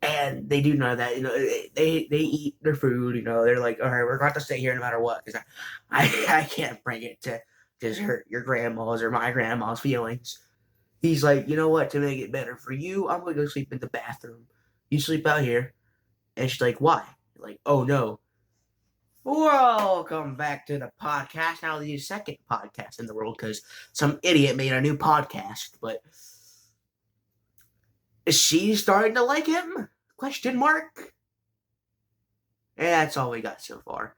And they do know that, they eat their food, they're like, all right, we're going to stay here no matter what, because I can't bring it to just hurt your grandma's or my grandma's feelings. He's like, you know what, to make it better for you, I'm going to go sleep in the bathroom. You sleep out here. And she's like, why? Like, oh no. Welcome back to the podcast. Now the second podcast in the world, because some idiot made a new podcast, but is she starting to like him? Question mark. And that's all we got so far.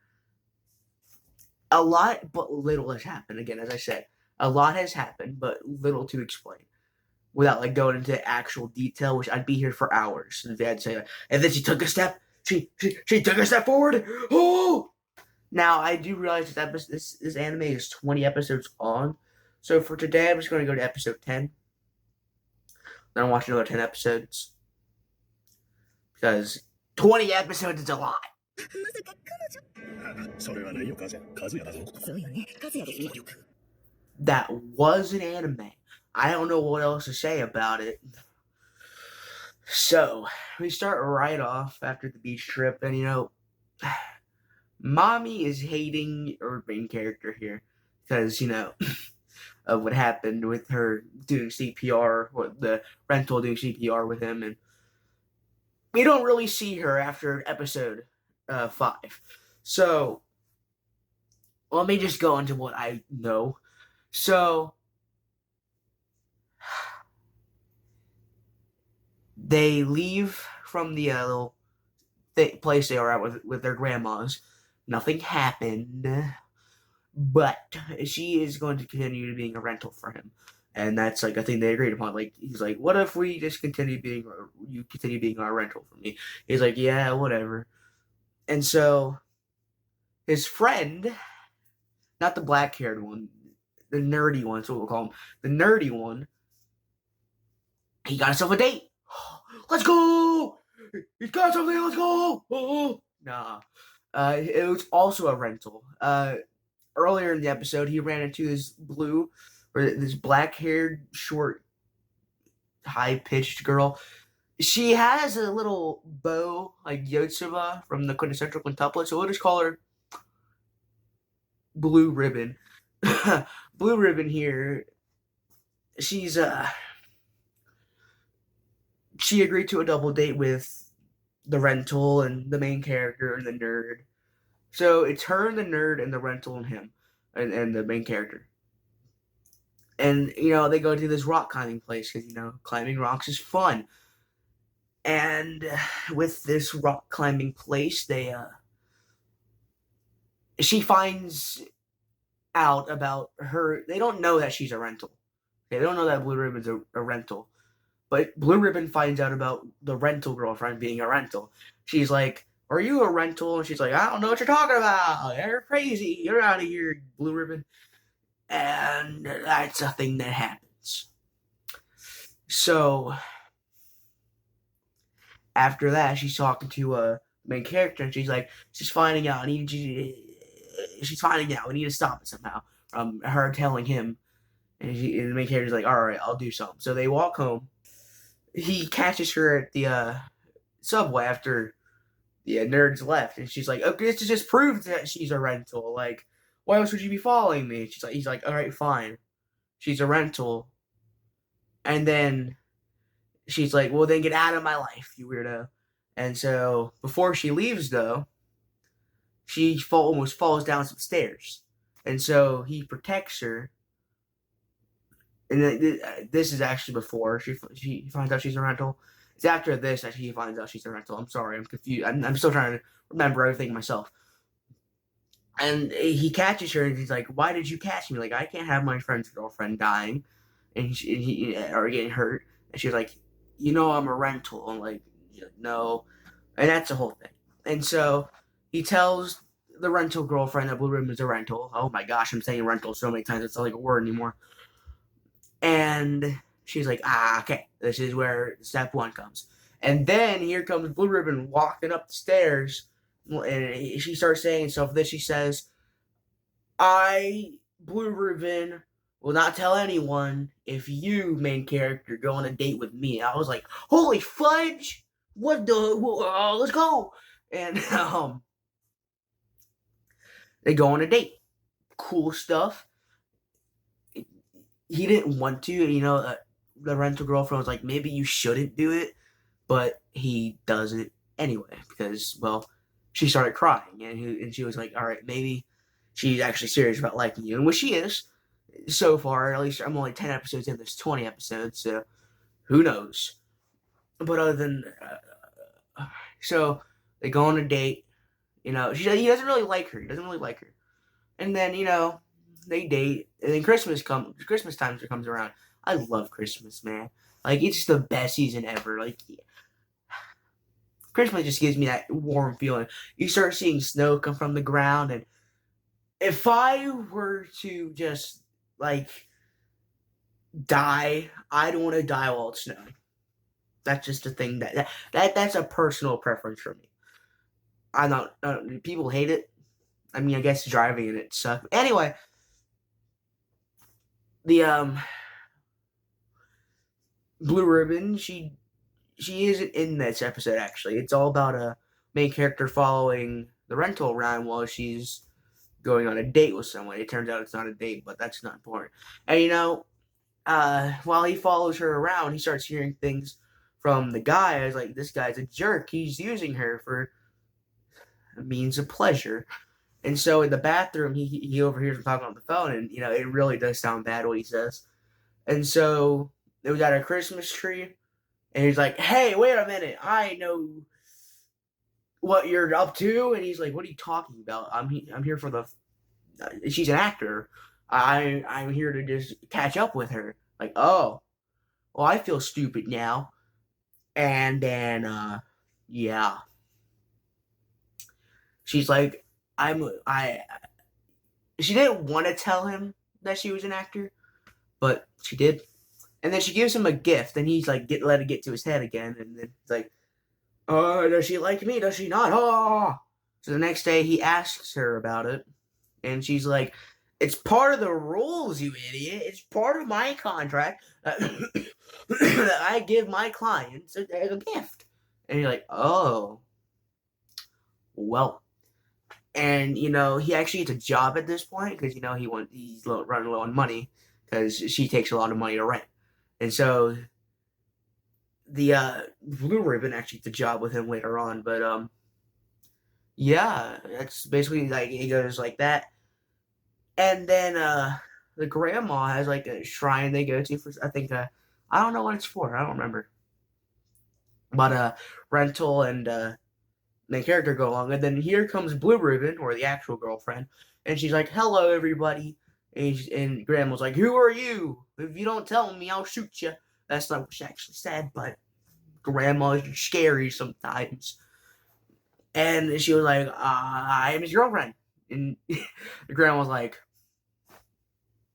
A lot, but little has happened. Again, as I said, a lot has happened, but little to explain. Without going into actual detail, which I'd be here for hours. And I'd say, and then she took a step. She took a step forward. Oh! Now I do realize that this anime is 20 episodes long. So for today, I'm just going to go to episode 10. Then I'll watch another 10 episodes. Because 20 episodes is a lot. That was an anime. I don't know what else to say about it. So, we start right off after the beach trip, and Mommy is hating our main character here. Because, of what happened with her doing CPR, or the rental doing CPR with him, and we don't really see her after episode 5. So, let me just go into what I know. So, they leave from the little place they are at with their grandmas. Nothing happened, but she is going to continue being a rental for him. And that's like a thing they agreed upon. Like, he's like, what if we just you continue being our rental for me? He's like, yeah, whatever. And so his friend, not the black-haired one, the nerdy one, that's what we'll call him, the nerdy one, he got himself a date. Let's go! He's got something, let's go! Oh. Nah. It was also a rental. Earlier in the episode, he ran into this black-haired, short, high-pitched girl. She has a little bow, like Yotsuba from the quintessential quintuplet, so we'll just call her Blue Ribbon. Blue Ribbon here, she agreed to a double date with the rental and the main character and the nerd. So it's her and the nerd and the rental and him and the main character. And, they go to this rock climbing place because, climbing rocks is fun. And with this rock climbing place, she finds out about her. They don't know that she's a rental. Okay, they don't know that Blue Ribbon's a rental. But Blue Ribbon finds out about the rental girlfriend being a rental. She's like, "Are you a rental?" And she's like, "I don't know what you're talking about. You're crazy. You're out of here, Blue Ribbon." And that's a thing that happens. So after that, she's talking to a main character, and she's like, she's finding out. We need to stop it somehow. Her telling him, and the main character's like, "All right, I'll do something." So they walk home. He catches her at the subway after the nerds left, and she's like, "Okay, this just proves that she's a rental. Like, why else would you be following me?" He's like, "All right, fine. She's a rental." And then she's like, "Well, then get out of my life, you weirdo." And so before she leaves, though, she almost falls down some stairs. And so he protects her. And this is actually before she finds out she's a rental. It's after this that he finds out she's a rental. I'm sorry, I'm confused. I'm still trying to remember everything myself. And he catches her, and he's like, "Why did you catch me? Like, I can't have my friend's girlfriend dying or getting hurt." And she's like, "I'm a rental." I'm like, "No." And that's the whole thing. And so he tells the rental girlfriend that Blue Ribbon is a rental. Oh my gosh, I'm saying rental so many times, it's not like a word anymore. And she's like, okay, this is where step one comes. And then here comes Blue Ribbon walking up the stairs, and she starts saying stuff. Then she says, "I, Blue Ribbon, will not tell anyone if you, main character, go on a date with me." I was like, holy fudge! What the? Let's go! And they go on a date. Cool stuff. He didn't want to, the rental girlfriend was like, maybe you shouldn't do it, but he does it anyway because, well, she started crying, and she was like, all right, maybe she's actually serious about liking you, and which she is so far. At least I'm only 10 episodes in, there's 20 episodes, so who knows. But other than, so they go on a date, he doesn't really like her, and then, they date, and then Christmas time comes around. I love Christmas, man. Like, it's the best season ever. Like, Christmas just gives me that warm feeling. You start seeing snow come from the ground, and if I were to just, like, die, I don't want to die while it's snowing. That's just a thing that's a personal preference for me. I'm not, people hate it. I mean, I guess driving in it sucks. Anyway, the Blue Ribbon, she isn't in this episode, actually. It's all about a main character following the rental around while she's going on a date with someone. It turns out it's not a date, but that's not important. And while he follows her around, he starts hearing things from the guy. I was like, this guy's a jerk. He's using her for a means of pleasure. And so in the bathroom, he overhears him talking on the phone, and, it really does sound bad what he says. And so it was at a Christmas tree, and he's like, hey, wait a minute, I know what you're up to. And he's like, what are you talking about? I'm here for the, she's an actor. I'm here to just catch up with her. Like, oh, well, I feel stupid now. And then, yeah. She's like, she didn't want to tell him that she was an actor, but she did. And then she gives him a gift, and he's like, let it get to his head again. And then it's like, does she like me? Does she not? Oh! So the next day, he asks her about it, and she's like, it's part of the rules, you idiot. It's part of my contract that I give my clients as a gift. And you're like, oh, well. And he actually gets a job at this point because he's running low on money because she takes a lot of money to rent, and so the Blue Ribbon actually gets a job with him later on. But yeah, that's basically like it goes like that, and then the grandma has like a shrine they go to for I think I don't know what it's for, I don't remember, but Rental and main character go along, and then here comes Blue Ribbon, or the actual girlfriend, and she's like, "Hello, everybody," and Grandma's like, "Who are you? If you don't tell me, I'll shoot you." That's not what she actually said, but Grandma's scary sometimes, and she was like, "I am his girlfriend," and the Grandma was like,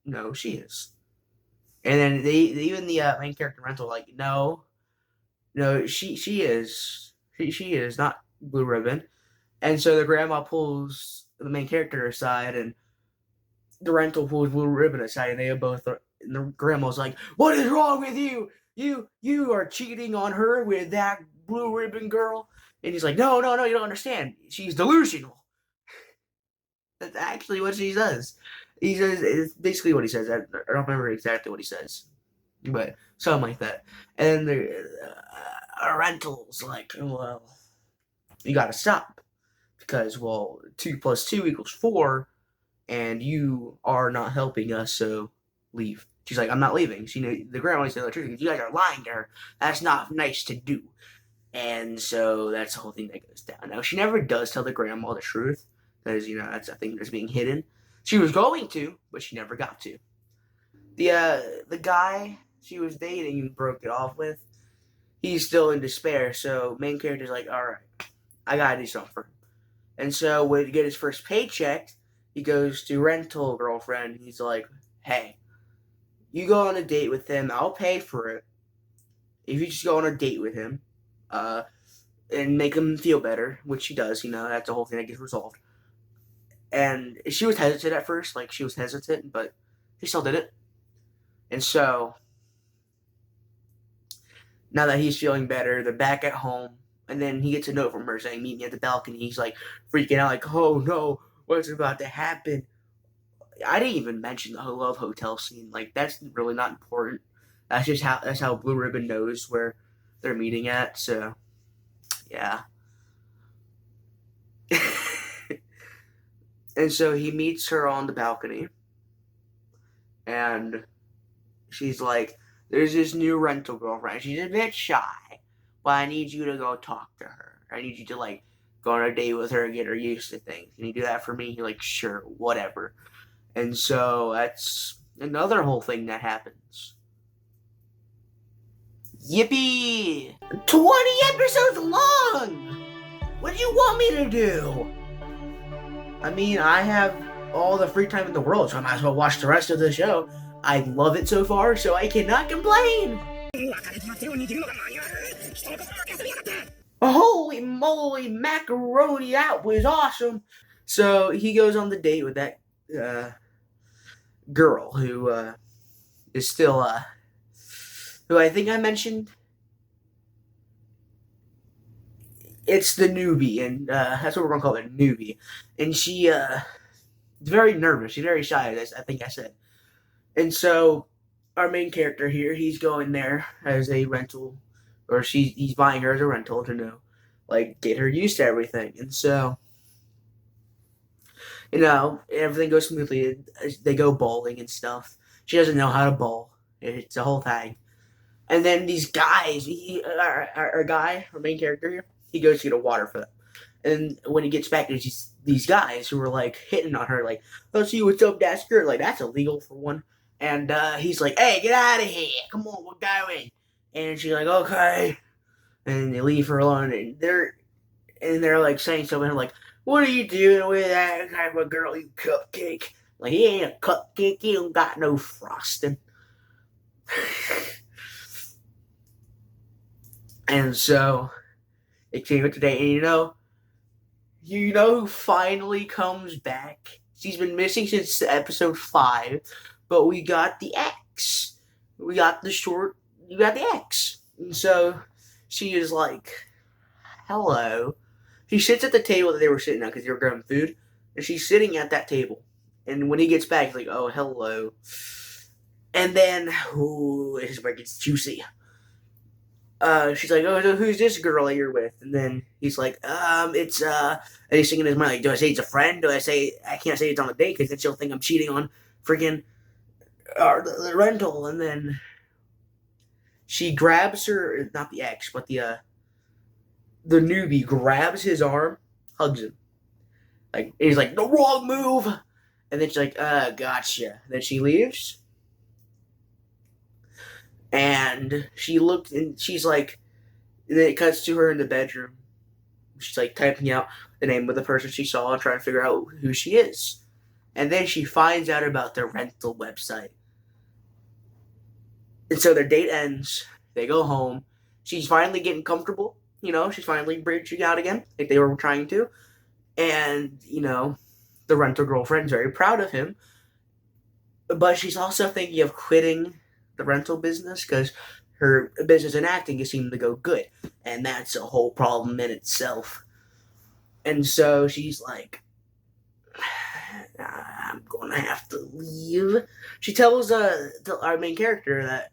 "No, she is," and then even the main character Rental like, "No, she is, she is not Blue Ribbon." And so the grandma pulls the main character aside, and the Rental pulls Blue Ribbon aside, and they both are, and the grandma's like, "What is wrong with you? You are cheating on her with that Blue Ribbon girl." And he's like, "No, you don't understand. She's delusional." That's actually what she says. He says, it's basically what he says. I don't remember exactly what he says, but something like that. And the Rental's like, "Well, you gotta stop. Because, 2 plus 2 equals 4, and you are not helping us, so leave." She's like, "I'm not leaving." The grandma said the truth. You guys are lying to her. That's not nice to do. And so that's the whole thing that goes down. Now, she never does tell the grandma the truth, because, that's a thing that's being hidden. She was going to, but she never got to. The guy she was dating and broke it off with, he's still in despair, so main character's like, "Alright, I gotta do something for him." And so when he gets his first paycheck, he goes to Rental girlfriend. He's like, "Hey, you go on a date with him. I'll pay for it. If you just go on a date with him, and make him feel better," which she does. That's the whole thing that gets resolved. And she was hesitant at first, but she still did it. And so now that he's feeling better, they're back at home. And then he gets a note from her saying, "Meet me at the balcony." He's like freaking out, like, "Oh no, what's about to happen?" I didn't even mention the Love Hotel scene. Like, that's really not important. That's how Blue Ribbon knows where they're meeting at. So, yeah. And so he meets her on the balcony, and she's like, "There's this new Rental girlfriend. She's a bit shy, but I need you to go talk to her. I need you to, go on a date with her and get her used to things. Can you do that for me?" You're like, "Sure, whatever." And so that's another whole thing that happens. Yippee! 20 episodes long! What do you want me to do? I mean, I have all the free time in the world, so I might as well watch the rest of the show. I love it so far, so I cannot complain! Holy moly, macaroni, that was awesome! So he goes on the date with that girl who is still who I think I mentioned. It's the newbie, and that's what we're gonna call her, newbie. And she is very nervous. She's very shy, as I think I said. And so our main character here, he's going there as a rental, or he's buying her as a rental to get her used to everything. And so everything goes smoothly. They go bowling and stuff. She doesn't know how to bowl. It's a whole thing. And then these guys, our main character here, he goes to get a water for them. And when he gets back, there's these guys who are hitting on her, "Let's see what's up, that skirt." That's illegal for one. And he's like, "Hey, get out of here. Come on, we're going." And she's like, "Okay." And they leave her alone. And they're saying something like, "What are you doing with that kind of a girl, you cupcake?" He ain't a cupcake. He don't got no frosting. And so it came up today, and you know who finally comes back? She's been missing since episode 5, but we got the X. We got the X. And so she is like, "Hello." She sits at the table that they were sitting at because they were grabbing food. And she's sitting at that table. And when he gets back, he's like, oh, hello. And then, ooh, this is where it gets juicy. She's like, oh, so who's this girl that you're with? And then he's like, it's, and he's thinking in his mind, like, do I say it's a friend? Do I say, I can't say it's on a date because then she'll think I'm cheating on freaking the rental. And then she grabs her, not the ex, but the newbie grabs his arm, hugs him. Like, he's like, the wrong move. And then she's like, gotcha. And then she leaves. And she looked, and she's like, and then it cuts to her in the bedroom. She's like typing out the name of the person she saw and trying to figure out who she is. And then she finds out about their rental website. And so their date ends. They go home. She's finally getting comfortable. You know, she's finally breaching out again, like they were trying to. And, you know, the rental girlfriend's very proud of him. But she's also thinking of quitting the rental business because her business in acting is seeming to go good. And that's a whole problem in itself. And so she's like, I'm going to have to leave. She tells our main character that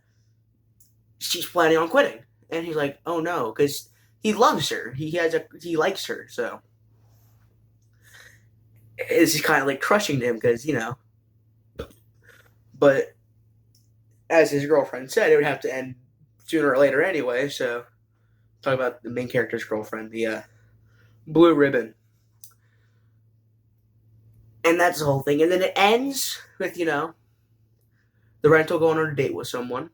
she's planning on quitting. And he's like, oh no, because he loves her. He likes her, so it's kind of like crushing to him because, you know. But as his girlfriend said, it would have to end sooner or later anyway, so talk about the main character's girlfriend, the blue ribbon. And that's the whole thing. And then it ends with, you know, the rental going on a date with someone.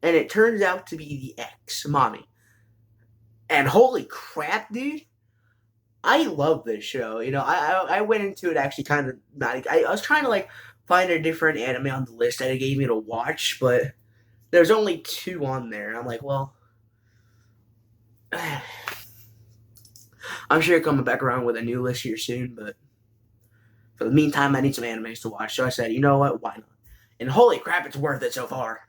And it turns out to be the ex, Mommy. And holy crap, dude. I love this show. You know, I went into it actually kind of not. I was trying to, like, find a different anime on the list that it gave me to watch, but there's only 2 on there. I'm like, well, I'm sure coming back around with a new list here soon, but for the meantime, I need some animes to watch. So I said, you know what? Why not? And holy crap, it's worth it so far.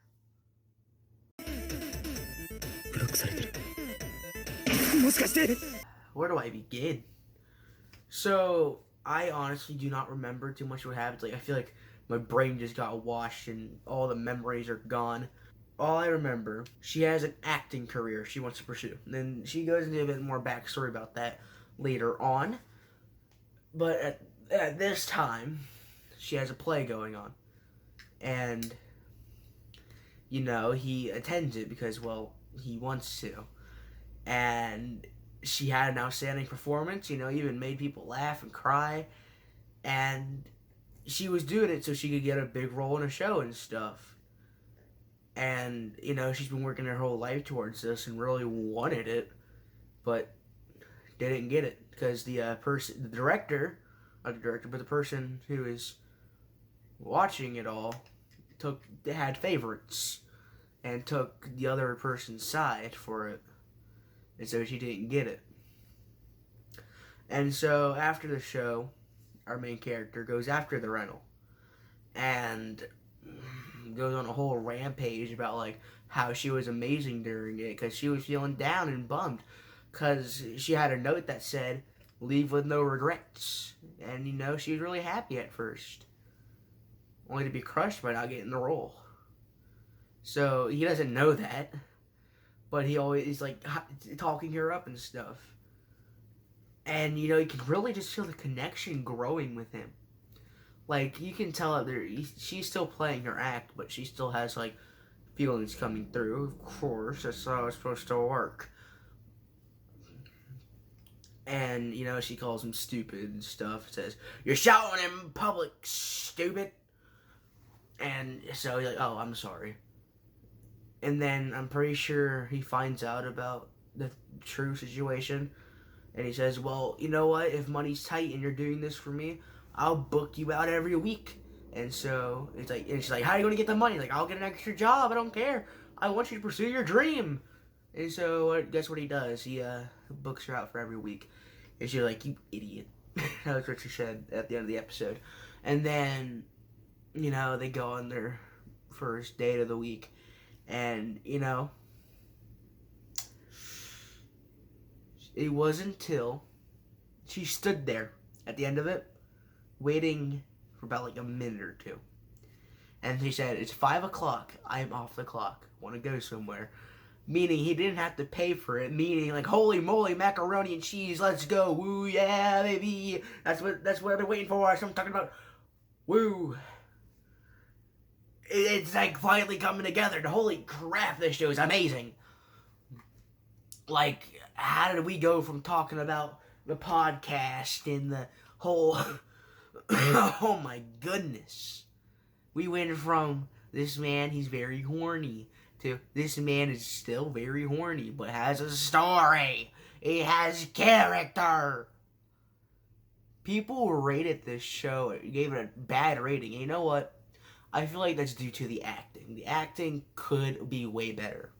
Where do I begin? So, I honestly do not remember too much what happens. Like, I feel like my brain just got washed and all the memories are gone. All I remember, she has an acting career she wants to pursue. And then she goes into a bit more backstory about that later on. But at this time, she has a play going on. And, you know, he attends it because, well, he wants to. And she had an outstanding performance, you know, even made people laugh and cry. And she was doing it so she could get a big role in a show and stuff. And, you know, she's been working her whole life towards this and really wanted it, but didn't get it because the person who is watching it all had favorites and took the other person's side for it. And so she didn't get it. And so after the show, our main character goes after the rental and goes on a whole rampage about like how she was amazing during it because she was feeling down and bummed because she had a note that said leave with no regrets, and you know she was really happy at first only to be crushed by not getting the role. So he doesn't know that, but he always is like talking her up and stuff. And, you know, you can really just feel the connection growing with him. Like, you can tell that she's still playing her act, but she still has, like, feelings coming through. Of course, that's how it's supposed to work. And, you know, she calls him stupid and stuff. Says, you're shouting in public, stupid. And so he's like, oh, I'm sorry. And then I'm pretty sure he finds out about the true situation. And he says, well, you know what? If money's tight and you're doing this for me, I'll book you out every week. And so it's like, and she's like, how are you going to get the money? Like, I'll get an extra job. I don't care. I want you to pursue your dream. And so guess what he does? He books her out for every week. And she's like, you idiot. That's what she said at the end of the episode. And then, you know, they go on their first date of the week. And, you know, it wasn't until she stood there at the end of it waiting for about like a minute or two. And he said, it's 5 o'clock. I'm off the clock. Want to go somewhere. Meaning he didn't have to pay for it. Meaning like, holy moly, macaroni and cheese. Let's go. Woo, yeah, baby. That's what I've been waiting for. That's what I'm talking about. Woo. It's like finally coming together. Holy crap, this show is amazing. Like, how did we go from talking about the podcast and the whole... oh my goodness. We went from this man, he's very horny, to this man is still very horny, but has a story. He has character. People rated this show, gave it a bad rating. And you know what? I feel like that's due to the acting. The acting could be way better.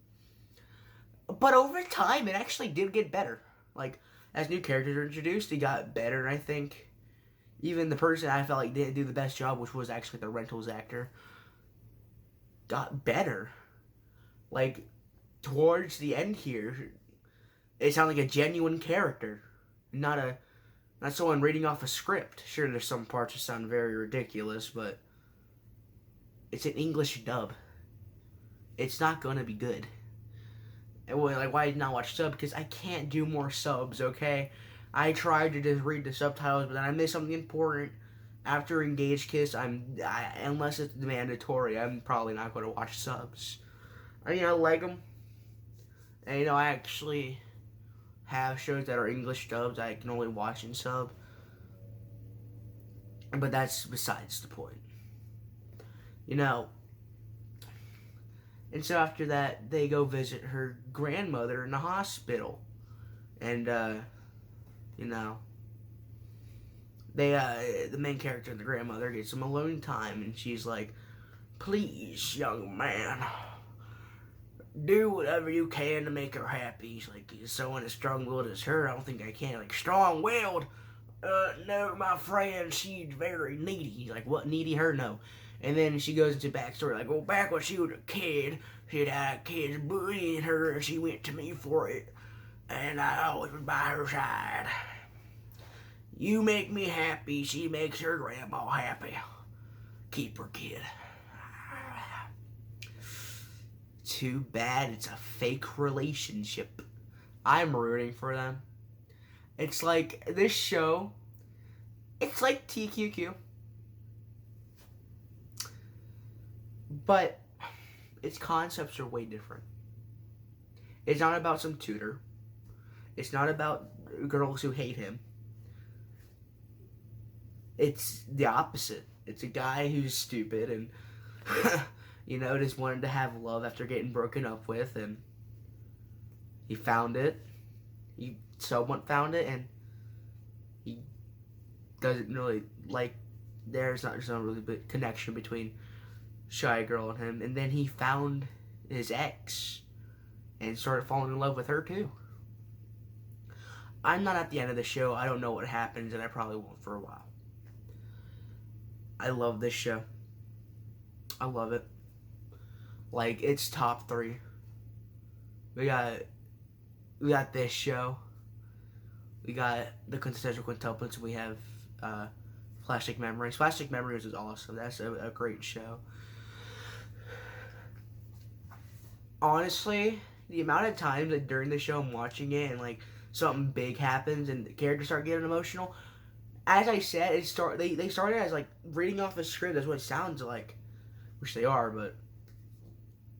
But over time, it actually did get better. Like, as new characters were introduced, it got better, and I think even the person I felt like didn't do the best job, which was actually the rentals actor, got better. Like, towards the end here, it sounded like a genuine character, not someone reading off a script. Sure, there's some parts that sound very ridiculous, but it's an English dub. It's not gonna be good. And like, why did I not watch sub? Because I can't do more subs, okay? I tried to just read the subtitles, but then I missed something important. After Engage Kiss, unless it's mandatory, I'm probably not going to watch subs. I mean, I like them. And, you know, I actually have shows that are English dubs I can only watch in sub. But that's besides the point. You know, and so after that, they go visit her grandmother in the hospital. And, you know, the main character and the grandmother gets some alone time, and she's like, please, young man, do whatever you can to make her happy. He's like, someone as strong-willed as her, I don't think I can. Like, strong-willed? No, my friend, she's very needy. He's like, what, needy her? No. And then she goes into backstory, like, well, back when she was a kid, she'd had kids bullying her, and she went to me for it. And I always was by her side. You make me happy, she makes her grandma happy. Keep her kid. Too bad it's a fake relationship. I'm rooting for them. It's like, this show, it's like TQQ. But its concepts are way different. It's not about some tutor. It's not about girls who hate him. It's the opposite. It's a guy who's stupid and, you know, just wanted to have love after getting broken up with, and he found it. Someone found it, and he doesn't really like, there's not really big connection between Shy Girl and him, and then he found his ex and started falling in love with her too. I'm not at the end of the show. I don't know what happens, and I probably won't for a while. I love this show. I love it. Like, it's top 3. We got this show. We got the quintessential quintuplets. We have Plastic Memories. Plastic Memories is awesome. That's a great show. Honestly, the amount of times that during the show I'm watching it and like something big happens and the characters start getting emotional, as I said, they started as like reading off a script. That's what it sounds like, which they are. But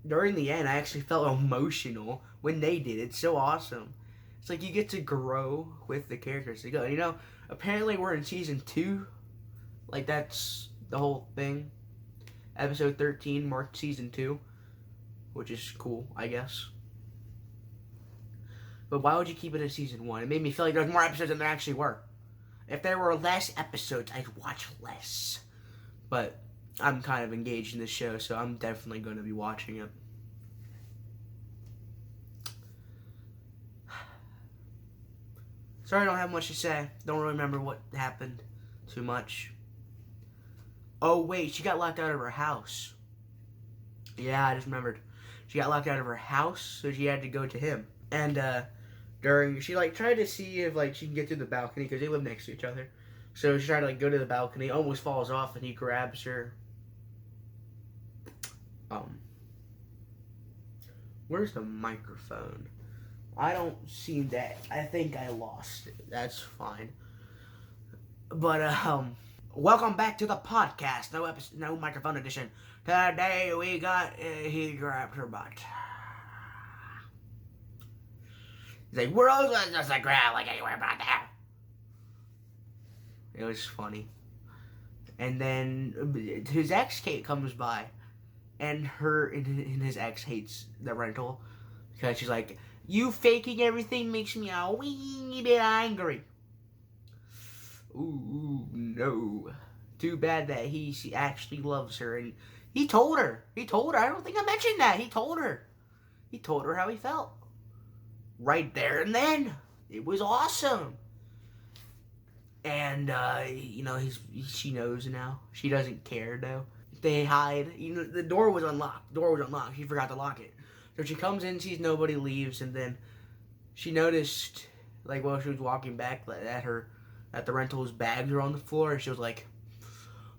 during the end, I actually felt emotional when they did. It's so awesome. It's like you get to grow with the characters. You know, apparently we're in season 2. Like, that's the whole thing. Episode 13 marked season 2. Which is cool, I guess. But why would you keep it in season 1? It made me feel like there was more episodes than there actually were. If there were less episodes, I'd watch less. But I'm kind of engaged in this show, so I'm definitely going to be watching it. Sorry I don't have much to say. Don't really remember what happened too much. Oh, wait, she got locked out of her house. Yeah, I just remembered. She got locked out of her house, so she had to go to him. And, she, like, tried to see if, like, she can get through the balcony, because they live next to each other. So she tried to like go to the balcony, almost falls off, and he grabs her. Where's the microphone? I don't see that. I think I lost it. That's fine. But welcome back to the podcast. No microphone edition. Today we got he grabbed her butt. He's like, we're all just like grab like anywhere but there. It was funny. And then his ex Kate comes by, and his ex hates the rental because she's like, you faking everything makes me a wee bit angry. Ooh, no. Too bad that she actually loves her, and he told her. I don't think I mentioned that. He told her how he felt. Right there and then. It was awesome. And, she knows now. She doesn't care, though. They hide. The door was unlocked. She forgot to lock it. So she comes in, sees nobody, leaves, and then she noticed, like, while she was walking back, that the rental's bags are on the floor, and she was like,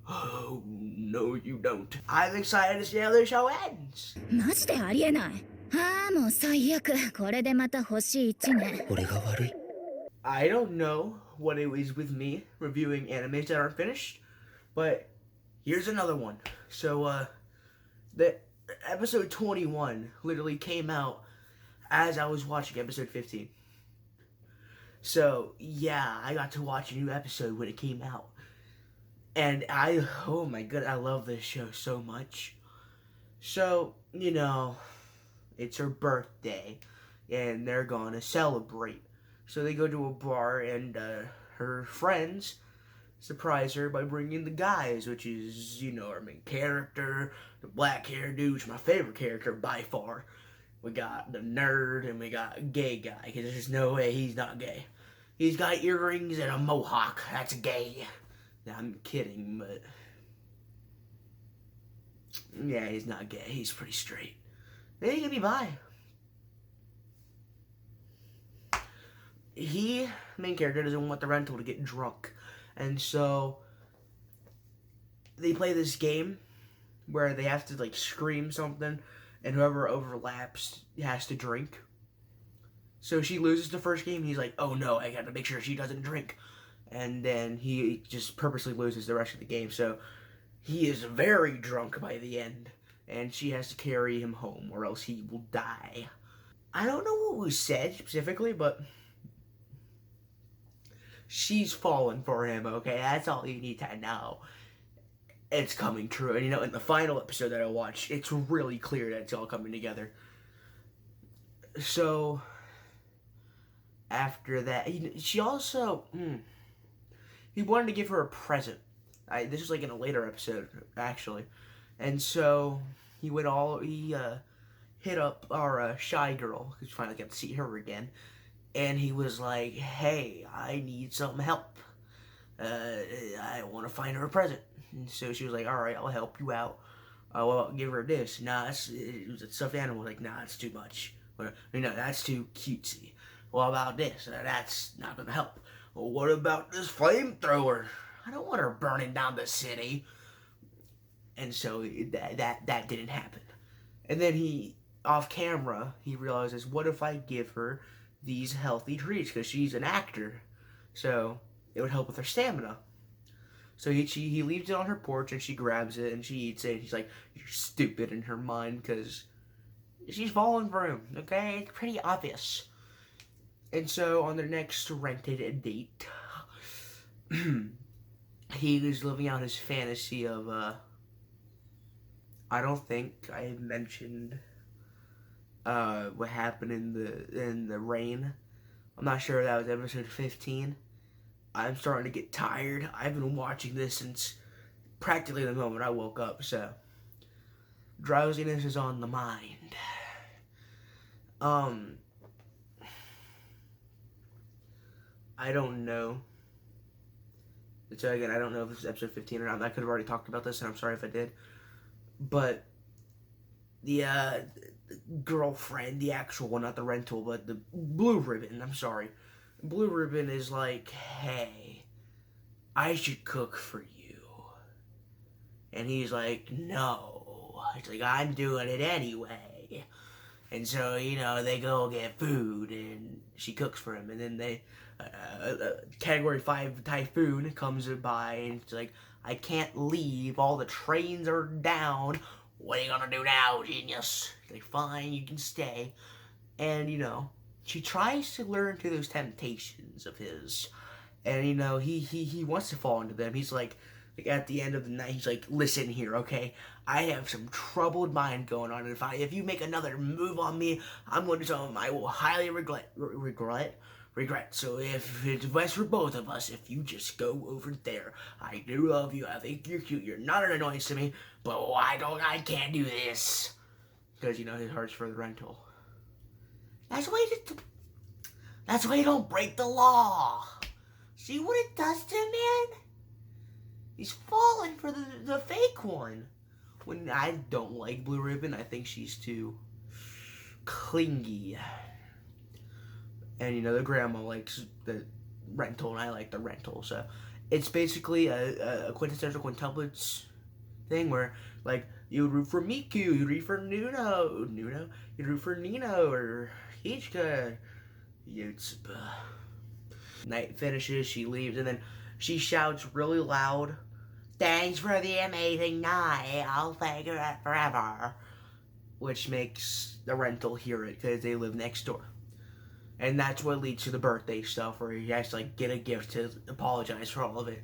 oh, no, you don't. I'm excited to see how the show ends. マジでありえない。ああ、もう最悪。これでまた星1ね。俺が悪い。I don't know what it is with me reviewing animes that aren't finished, but here's another one. So, the episode 21 literally came out as I was watching episode 15. So, yeah, I got to watch a new episode when it came out. And oh my god, I love this show so much. So, it's her birthday, and they're gonna celebrate. So they go to a bar, and her friends surprise her by bringing the guys, which is, our main character, the black-haired dude, which is my favorite character by far. We got the nerd, and we got a gay guy, because there's no way he's not gay. He's got earrings and a mohawk. That's gay. Now, I'm kidding, but yeah, he's not gay. He's pretty straight. Then he could be bi. Main character, doesn't want the rental to get drunk. And so they play this game where they have to like scream something, and whoever overlaps has to drink. So she loses the first game, and he's like, oh no, I gotta make sure she doesn't drink. And then he just purposely loses the rest of the game. So he is very drunk by the end, and she has to carry him home, or else he will die. I don't know what was said specifically, but she's fallen for him, okay? That's all you need to know. It's coming true. And in the final episode that I watched, it's really clear that it's all coming together. So after that, she also, he wanted to give her a present. This was like in a later episode, actually. And so he hit up our shy girl, who's finally got to see her again. And he was like, hey, I need some help. I want to find her a present. And so she was like, all right, I'll help you out. Well, give her this. Nah, it was a stuffed animal. Like, nah, it's too much. That's too cutesy. What about this? That's not going to help. Well, what about this flamethrower? I don't want her burning down the city. And so that didn't happen. And then off camera, he realizes, what if I give her these healthy treats, because she's an actor, so it would help with her stamina. So he leaves it on her porch, and she grabs it and she eats it, and she's like, you're stupid, in her mind, because she's falling for him, okay? It's pretty obvious. And so on their next rented date, he was living out his fantasy of I don't think I mentioned what happened in the rain. I'm not sure if that was episode 15. I'm starting to get tired. I've been watching this since practically the moment I woke up, so drowsiness is on the mind. I don't know. So again, I don't know if this is episode 15 or not. I could have already talked about this, and I'm sorry if I did. But the girlfriend, the actual one, not the rental, but the Blue Ribbon, I'm sorry. Blue Ribbon is like, hey, I should cook for you. And he's like, no. He's like, I'm doing it anyway. And so, they go get food, and she cooks for him. And then Category 5 Typhoon comes by, and it's like, I can't leave. All the trains are down. What are you gonna do now, genius? Like, fine, you can stay. And, she tries to learn to those temptations of his. And, he wants to fall into them. He's like at the end of the night, he's like, listen here, okay? I have some troubled mind going on. And if you make another move on me, I'm going to tell him I will highly regret. So if it's best for both of us, if you just go over there. I do love you. I think you're cute. You're not an annoyance to me. But I can't do this. Because, his heart's for the rental. That's why you don't break the law. See what it does to him, man? He's falling for the fake one. When I don't like Blue Ribbon, I think she's too clingy. And, the grandma likes the rental, and I like the rental. So, it's basically a quintessential quintuplets thing where, like, you root for Miku, you root for Nuno, you root for Nino, or Ichika, Yotsuba. Night finishes, she leaves, and then she shouts really loud, "Thanks for the amazing night, I'll thank her forever," which makes the rental hear it, because they live next door. And that's what leads to the birthday stuff, where he has to, like, get a gift to apologize for all of it.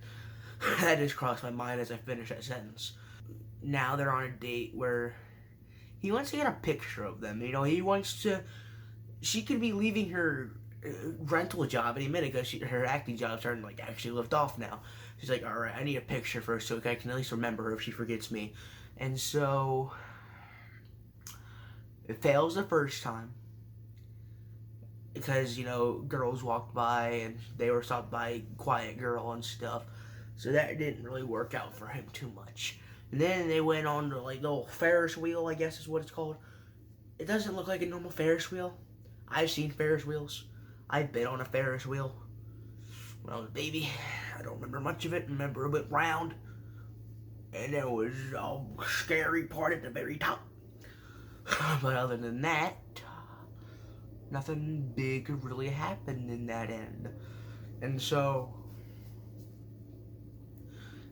That just crossed my mind as I finished that sentence. Now they're on a date where he wants to get a picture of them. He wants to... She could be leaving her rental job any minute because her acting job's starting to, like, actually lift off now. She's like, alright, I need a picture first so I can at least remember her if she forgets me. And so... it fails the first time. Because, girls walked by and they were stopped by Quiet Girl and stuff. So that didn't really work out for him too much. And then they went on to, like, the old Ferris wheel, I guess is what it's called. It doesn't look like a normal Ferris wheel. I've seen Ferris wheels. I've been on a Ferris wheel when I was a baby. I don't remember much of it. I remember it went round. And there was a scary part at the very top. But other than that, nothing big really happened in that end. And so,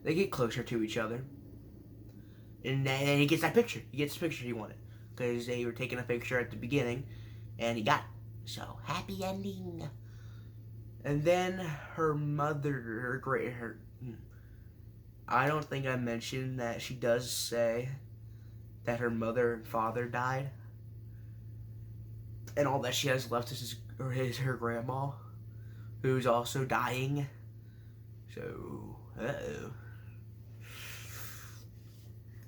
they get closer to each other. And then he gets that picture. He gets the picture he wanted. Because they were taking a picture at the beginning. And he got it. So, happy ending. And then her mother, I don't think I mentioned that she does say that her mother and father died. And all that she has left is her grandma, who's also dying. So, uh-oh.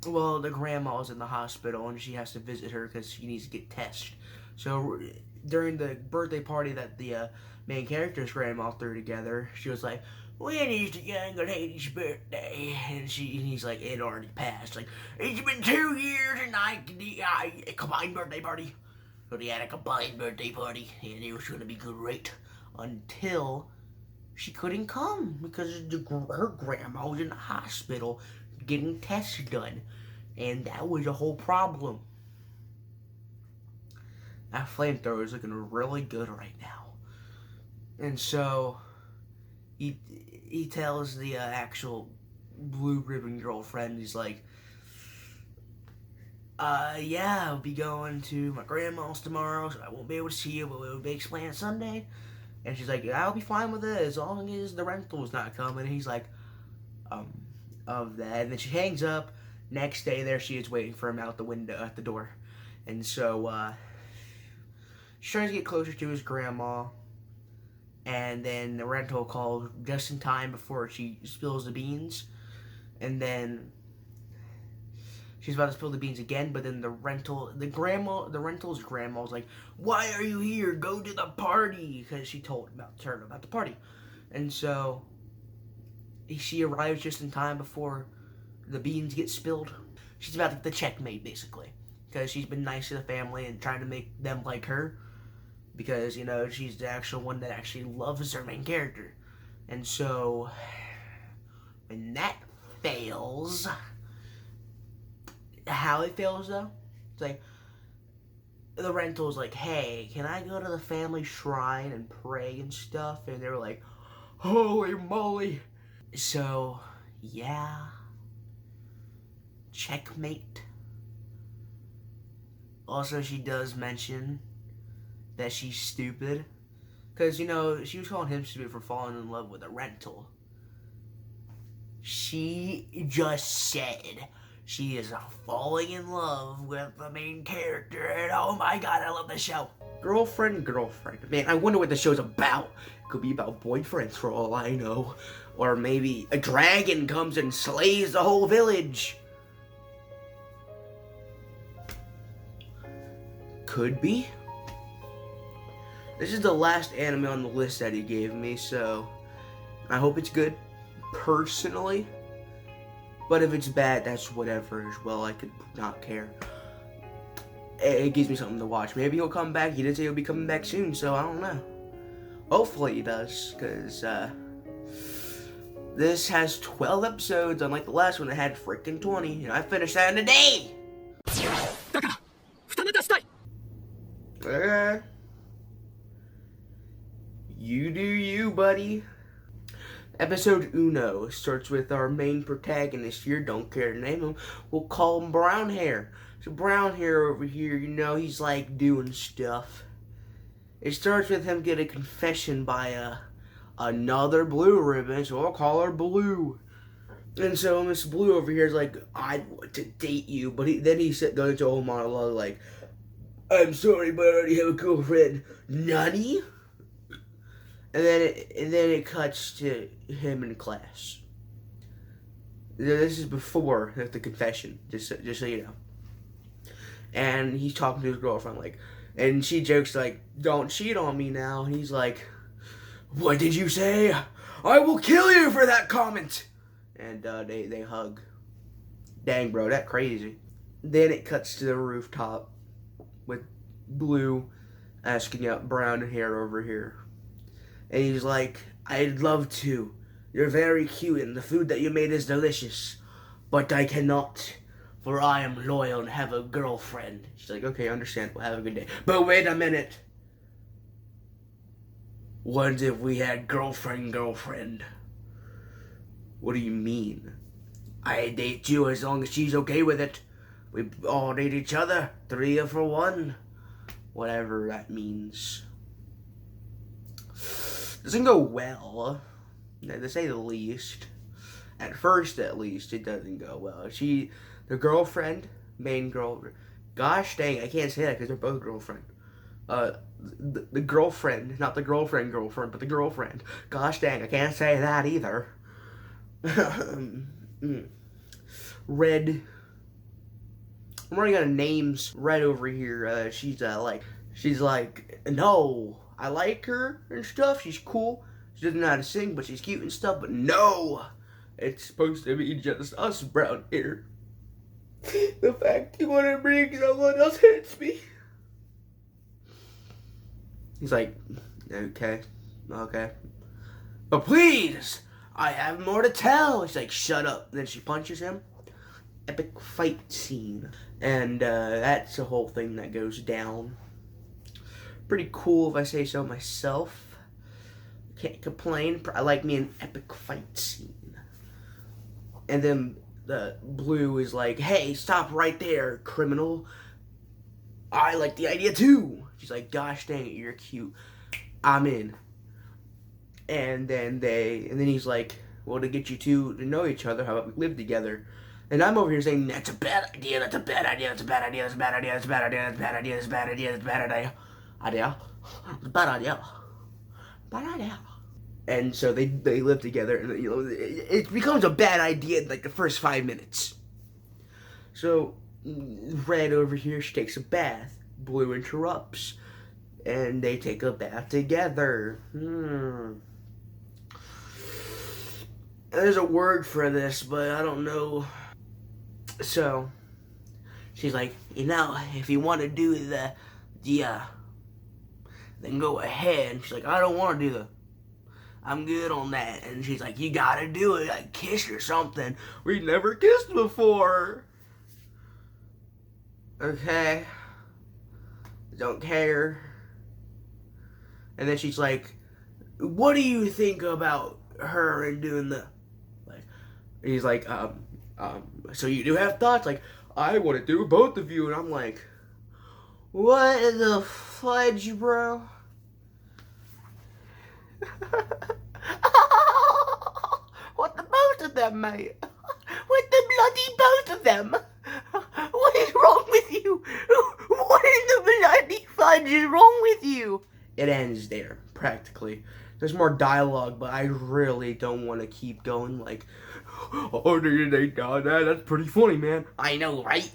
Well, the grandma's in the hospital, and she has to visit her because she needs to get tested. So, during the birthday party that the main character's grandma threw together, she was like, "When is the young lady's birthday?" And he's like, "It already passed." Like, "It's been 2 years and a combined birthday party." So they had a combined birthday party, and it was going to be great until she couldn't come because her grandma was in the hospital getting tests done, and that was a whole problem. That flamethrower is looking really good right now. And so he tells the actual blue ribbon girlfriend, he's like, yeah, I'll be going to my grandma's tomorrow, so I won't be able to see you, but we'll be explaining Sunday. And she's like, I'll be fine with it as long as the rental's not coming. And he's like, of that. And then she hangs up. Next day, there she is waiting for him out the window, at the door. And so, she's trying to get closer to his grandma. And then the rental calls just in time before she spills the beans. And then she's about to spill the beans again, but then the rental's grandma was like, "Why are you here? Go to the party," because she told her about the party. And so she arrives just in time before the beans get spilled. She's about to get the checkmate, basically, because she's been nice to the family and trying to make them like her, because, she's the actual one that actually loves her main character. And so And that fails. How it fails, though? It's like, the rental's like, hey, can I go to the family shrine and pray and stuff? And they were like, holy moly. So, yeah. Checkmate. Also, she does mention that she's stupid. Because, you know, she was calling him stupid for falling in love with a rental. She just said she is falling in love with the main character, and oh my god, I love the show. Girlfriend. Man, I wonder what the show's about. It could be about boyfriends for all I know. Or maybe a dragon comes and slays the whole village. Could be. This is the last anime on the list that he gave me, so I hope it's good, personally. But if it's bad, that's whatever as well. I could not care. It gives me something to watch. Maybe he'll come back. He did say he'll be coming back soon, so I don't know. Hopefully he does, because this has 12 episodes, unlike the last one that had freaking 20, and I finished that in a day! You do you, buddy. Episode Uno starts with our main protagonist here, don't care to name him, we'll call him Brown Hair. So Brown Hair over here, you know, he's like doing stuff. It starts with him getting a confession by another Blue Ribbon, so I'll call her Blue. And so Miss Blue over here is like, I want to date you, but then he goes into a whole monologue like, I'm sorry, but I already have a girlfriend. Nani? And then it cuts to him in class. This is before the confession, just so you know. And he's talking to his girlfriend, like, and she jokes like, "Don't cheat on me now." And he's like, "What did you say? I will kill you for that comment." And they hug. Dang, bro, that crazy. Then it cuts to the rooftop with Blue asking out Brown Hair over here. And he's like, I'd love to. You're very cute and the food that you made is delicious. But I cannot, for I am loyal and have a girlfriend. She's like, okay, understandable, have a good day. But wait a minute. What if we had girlfriend? What do you mean? I date you as long as she's okay with it. We all date each other. 3 for 1. Whatever that means. Doesn't go well, to say the least. At first, at least, it doesn't go well. The girlfriend, main girl, gosh dang, I can't say that because they're both girlfriend. The girlfriend, not the girlfriend, but the girlfriend. Gosh dang, I can't say that either. Red. I'm running out of names. Red over here, she's like, no. I like her and stuff. She's cool. She doesn't know how to sing, but she's cute and stuff. But no, it's supposed to be just us Brown Hair. The fact you want to bring someone else hurts me. He's like, okay. But please, I have more to tell. She's like, shut up. And then she punches him. Epic fight scene. And that's the whole thing that goes down. Pretty cool if I say so myself. Can't complain. I like me an epic fight scene. And then the Blue is like, hey, stop right there, criminal. I like the idea too. She's like, gosh dang it, you're cute. I'm in. And then he's like, well, to get you two to know each other, how about we live together? And I'm over here saying, that's a bad idea, that's a bad idea, that's a bad idea, that's a bad idea, that's a bad idea, that's a bad idea, that's a bad idea, that's a bad idea. Bad idea. And so they live together, and you know it becomes a bad idea in like the first 5 minutes. So Red over here, she takes a bath. Blue interrupts, and they take a bath together. There's a word for this, but I don't know. So she's like, you know, if you want to do the then go ahead. She's like, I don't want to do I'm good on that. And she's like, you gotta do it, like kiss or something. We never kissed before. Okay. Don't care. And then she's like, what do you think about her and doing the, like, and he's like, so you do have thoughts? Like, I want to do both of you. And I'm like, what in the fudge, bro? What the both of them, mate? What the bloody both of them? What is wrong with you? What in the bloody fudge is wrong with you? It ends there, practically. There's more dialogue, but I really don't want to keep going like, oh, they got that. That's pretty funny, man. I know, right?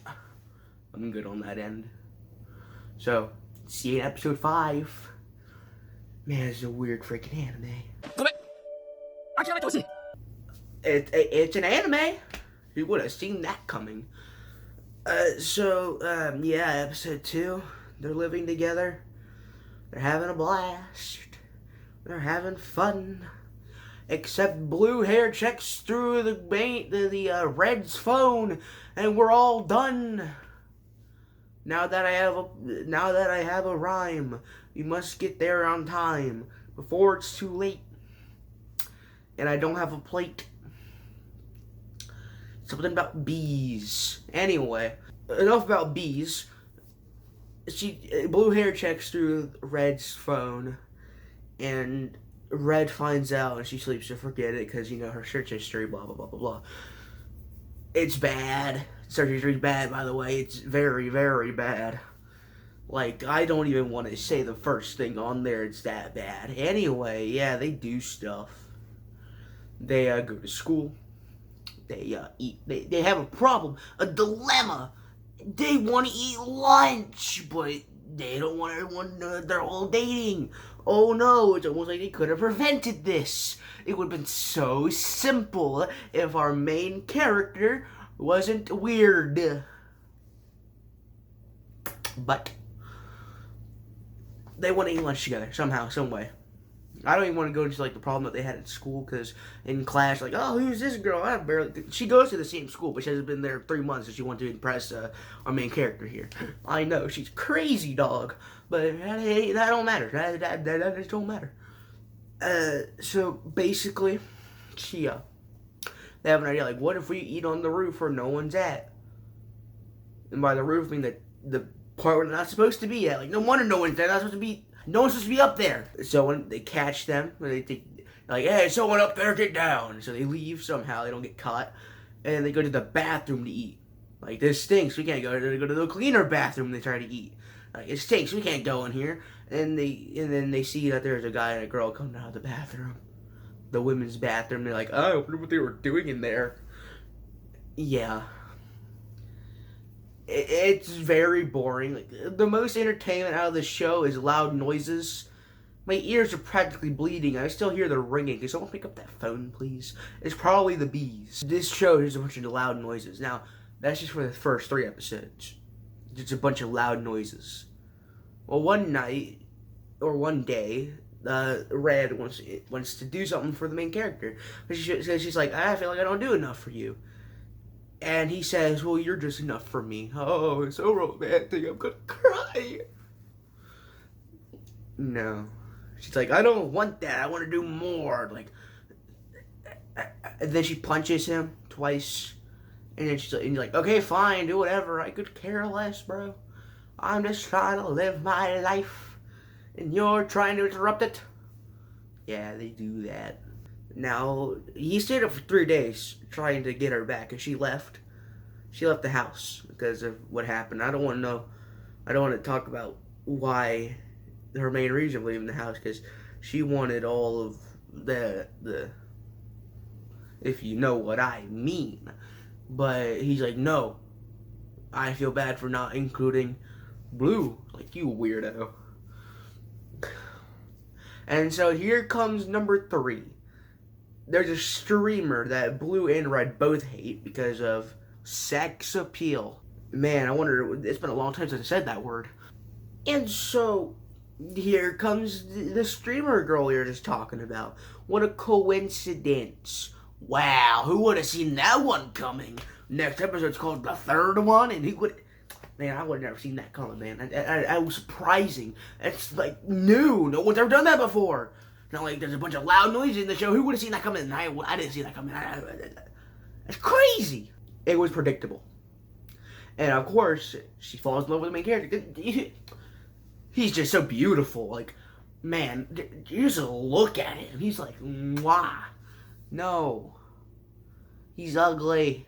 I'm good on that end. So, see you in episode 5. Man, it's a weird freaking anime. It's an anime. Who would have seen that coming? Yeah, episode 2. They're living together. They're having a blast. They're having fun. Except blue hair checks through the red's phone, and we're all done. Now that I have a rhyme, we must get there on time before it's too late. And I don't have a plate. Something about bees. Anyway, enough about bees. Blue hair checks through Red's phone, and Red finds out, and she sleeps to forget it because, you know, her search history, blah, blah, blah, blah, blah. It's bad. Search history's bad, by the way. It's very, very bad. Like, I don't even want to say the first thing on there. It's that bad. Anyway, yeah, they do stuff. They go to school. They eat. They have a problem, a dilemma. They want to eat lunch, but they don't want everyone to know that they're all dating. Oh no, it's almost like they could have prevented this. It would have been so simple if our main character wasn't weird. But they want to eat lunch together somehow, some way. I don't even want to go into like the problem that they had at school, because in class, like, oh, who's this girl? She goes to the same school, but she hasn't been there 3 months, and she wanted to impress our main character here. I know, she's crazy, dog, but that don't matter. That just don't matter. So basically, they have an idea, like, what if we eat on the roof where no one's at? And by the roof, I mean the part where they're not supposed to be at. Like, no wonder no one's there. No one's supposed to be up there. So when they catch them, they like, hey, someone up there, get down. So they leave somehow. They don't get caught. And they go to the bathroom to eat. Like, this stinks. We can't go. They go to the cleaner bathroom. They try to eat. Like, it stinks. We can't go in here. And then they see that there's a guy and a girl coming out of the bathroom. The women's bathroom. They're like, oh, I wonder what they were doing in there. Yeah. It's very boring. Like, the most entertainment out of the show is loud noises. My ears are practically bleeding. I still hear the ringing. Can someone pick up that phone, please? It's probably the bees. This show is a bunch of loud noises. Now, that's just for the first 3 episodes. Just a bunch of loud noises. Well, one night, or one day, Red wants to do something for the main character. She's like, I feel like I don't do enough for you. And he says, well, you're just enough for me. Oh, it's so romantic. I'm gonna cry. No. She's like, I don't want that. I want to do more. Like, and then she punches him twice. And then he's like, okay, fine, do whatever. I could care less, bro. I'm just trying to live my life. And you're trying to interrupt it. Yeah, they do that. Now, he stayed up for 3 days trying to get her back, and she left. She left the house because of what happened. I don't want to know. I don't want to talk about why, her main reason for leaving the house, because she wanted all of the, if you know what I mean. But he's like, no, I feel bad for not including Blue, like, you weirdo. And so here comes number 3. There's a streamer that Blue and Red both hate because of sex appeal. Man, I wonder, it's been a long time since I said that word. And so, here comes the streamer girl you're just talking about. What a coincidence. Wow, who would have seen that one coming? Next episode's called The Third One, and man, I would have never seen that coming, man. That was surprising. It's like new. No one's ever done that before. Not like there's a bunch of loud noises in the show. Who would have seen that coming? I didn't see that coming. That's crazy. It was predictable. And of course, she falls in love with the main character. He's just so beautiful. Like, man, you just look at him. He's like, mwah. No. He's ugly.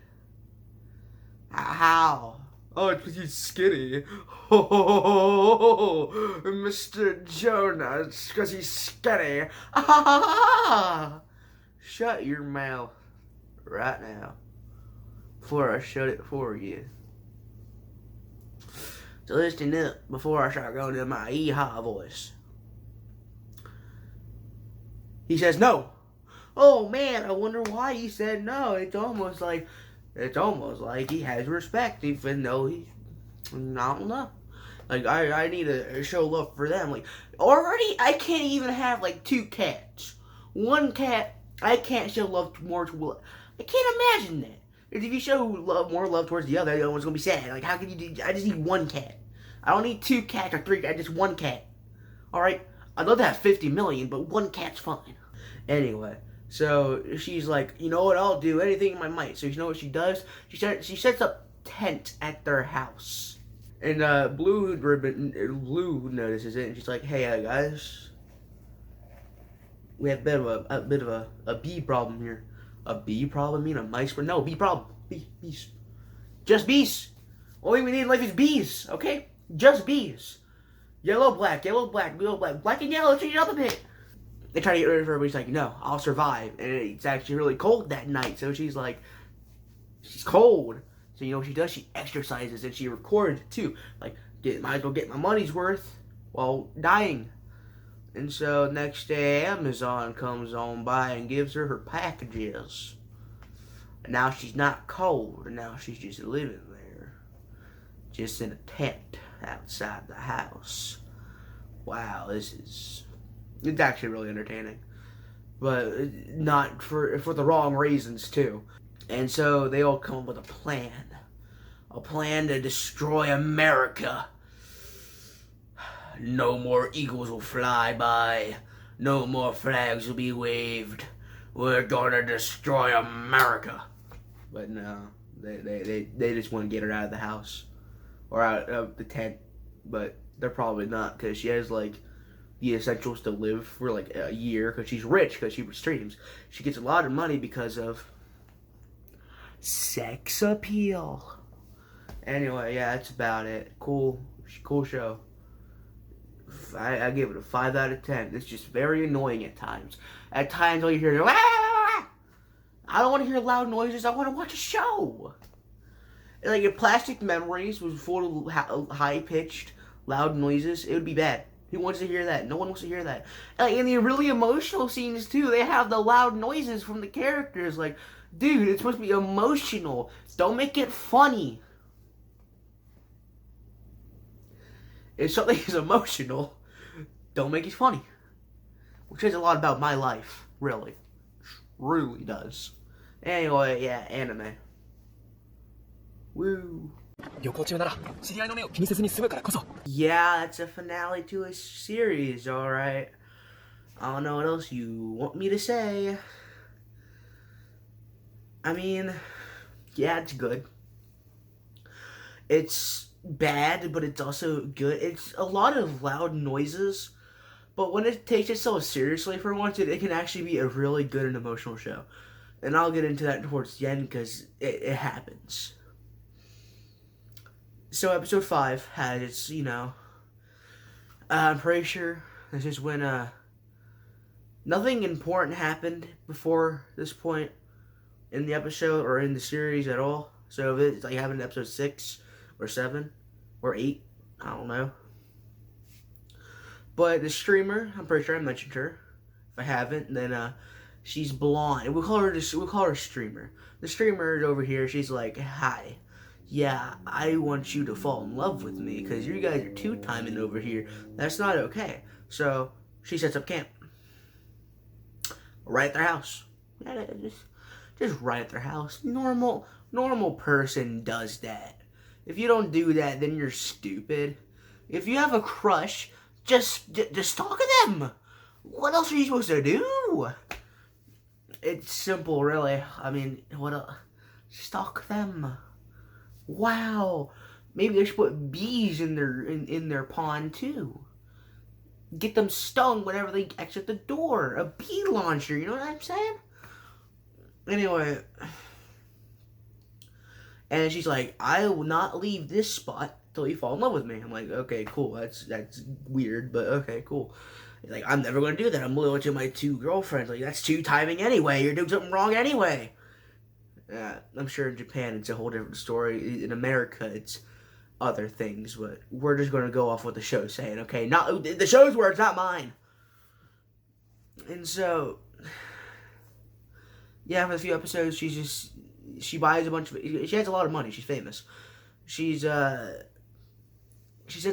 How? Oh, it's because he's skinny. Oh, Mr. Jonah, it's because he's skinny. Shut your mouth right now before I shut it for you. So listen up before I start going to my hee-haw voice. He says no. Oh man, I wonder why he said no. It's almost like he has respect, even though he's, I don't know. Like, I need to show love for them. Like, already, I can't even have, like, 2 cats. One cat, I can't show love more to. I can't imagine that. If you show more love towards the other one's gonna be sad. Like, how can you do? I just need 1 cat. I don't need 2 cats or 3 cats, just 1 cat. Alright? I'd love to have 50 million, but 1 cat's fine. Anyway. So she's like, you know what, I'll do anything in my might. So you know what she does? She sets up tent at their house. And Blue notices it, and she's like, hey guys, we have a bit of a bee problem here. A bee problem? I mean a mice? No, bee problem. Bees. Just bees. Only we need in life is bees, okay? Just bees. Yellow, black, black and yellow, change it up a bit. They try to get rid of her, but she's like, no, I'll survive. And it's actually really cold that night, so she's like, she's cold. So you know what she does? She exercises, and she records it too. Like, might as well get my money's worth while dying. And so next day, Amazon comes on by and gives her packages. And now she's not cold, and now she's just living there. Just in a tent outside the house. Wow, it's actually really entertaining, but not for the wrong reasons too. And so they all come up with a plan to destroy America. No more eagles will fly by. No more flags will be waved. We're gonna destroy America. But no, they just want to get her out of the house or out of the tent. But they're probably not, because she has like the essentials to live for like a year, because she's rich, because she streams. She gets a lot of money because of sex appeal. Anyway, yeah, that's about it. Cool show. I give it a 5 out of 10. It's just very annoying at times. At times, all you hear is, ah! I don't want to hear loud noises. I want to watch a show. Like, if Plastic Memories was full of high-pitched, loud noises, it would be bad. Who wants to hear that? No one wants to hear that. Like, in the really emotional scenes, too, they have the loud noises from the characters. Like, dude, it's supposed to be emotional. Don't make it funny. If something is emotional, don't make it funny. Which says a lot about my life, really. Really does. Anyway, yeah, anime. Woo. Yeah, that's a finale to a series, alright. I don't know what else you want me to say. I mean, yeah, it's good. It's bad, but it's also good. It's a lot of loud noises, but when it takes itself seriously for once, it can actually be a really good and emotional show. And I'll get into that towards the end, because it happens. So episode 5 had its, I'm pretty sure this is when, nothing important happened before this point in the episode or in the series at all. So if it's like having episode 6 or 7 or 8, I don't know. But the streamer, I'm pretty sure I mentioned her. If I haven't, then she's blonde. We'll call her streamer. The streamer is over here. She's like, hi. yeah, I want you to fall in love with me because you guys are two-timing over here. That's not okay. So she sets up camp right at their house. Just right at their house. Normal person does that. If you don't do that, then you're stupid. If you have a crush, just talk to them. What else are you supposed to do? It's simple, really. I mean, what else? Stalk them. Wow. Maybe they should put bees in their pond too. Get them stung whenever they exit the door. A bee launcher, you know what I'm saying? Anyway. And she's like, I will not leave this spot till you fall in love with me. I'm like, okay, cool. That's weird, but okay, cool. He's like, I'm never going to do that. I'm loyal to my two girlfriends. Like, that's two-timing anyway. You're doing something wrong anyway. I'm sure in Japan it's a whole different story. In America, it's other things, but we're just going to go off what the show's saying, okay? Not the show's words, not mine. And so, yeah, for a few episodes, she buys a bunch of, she has a lot of money. She's famous. She sets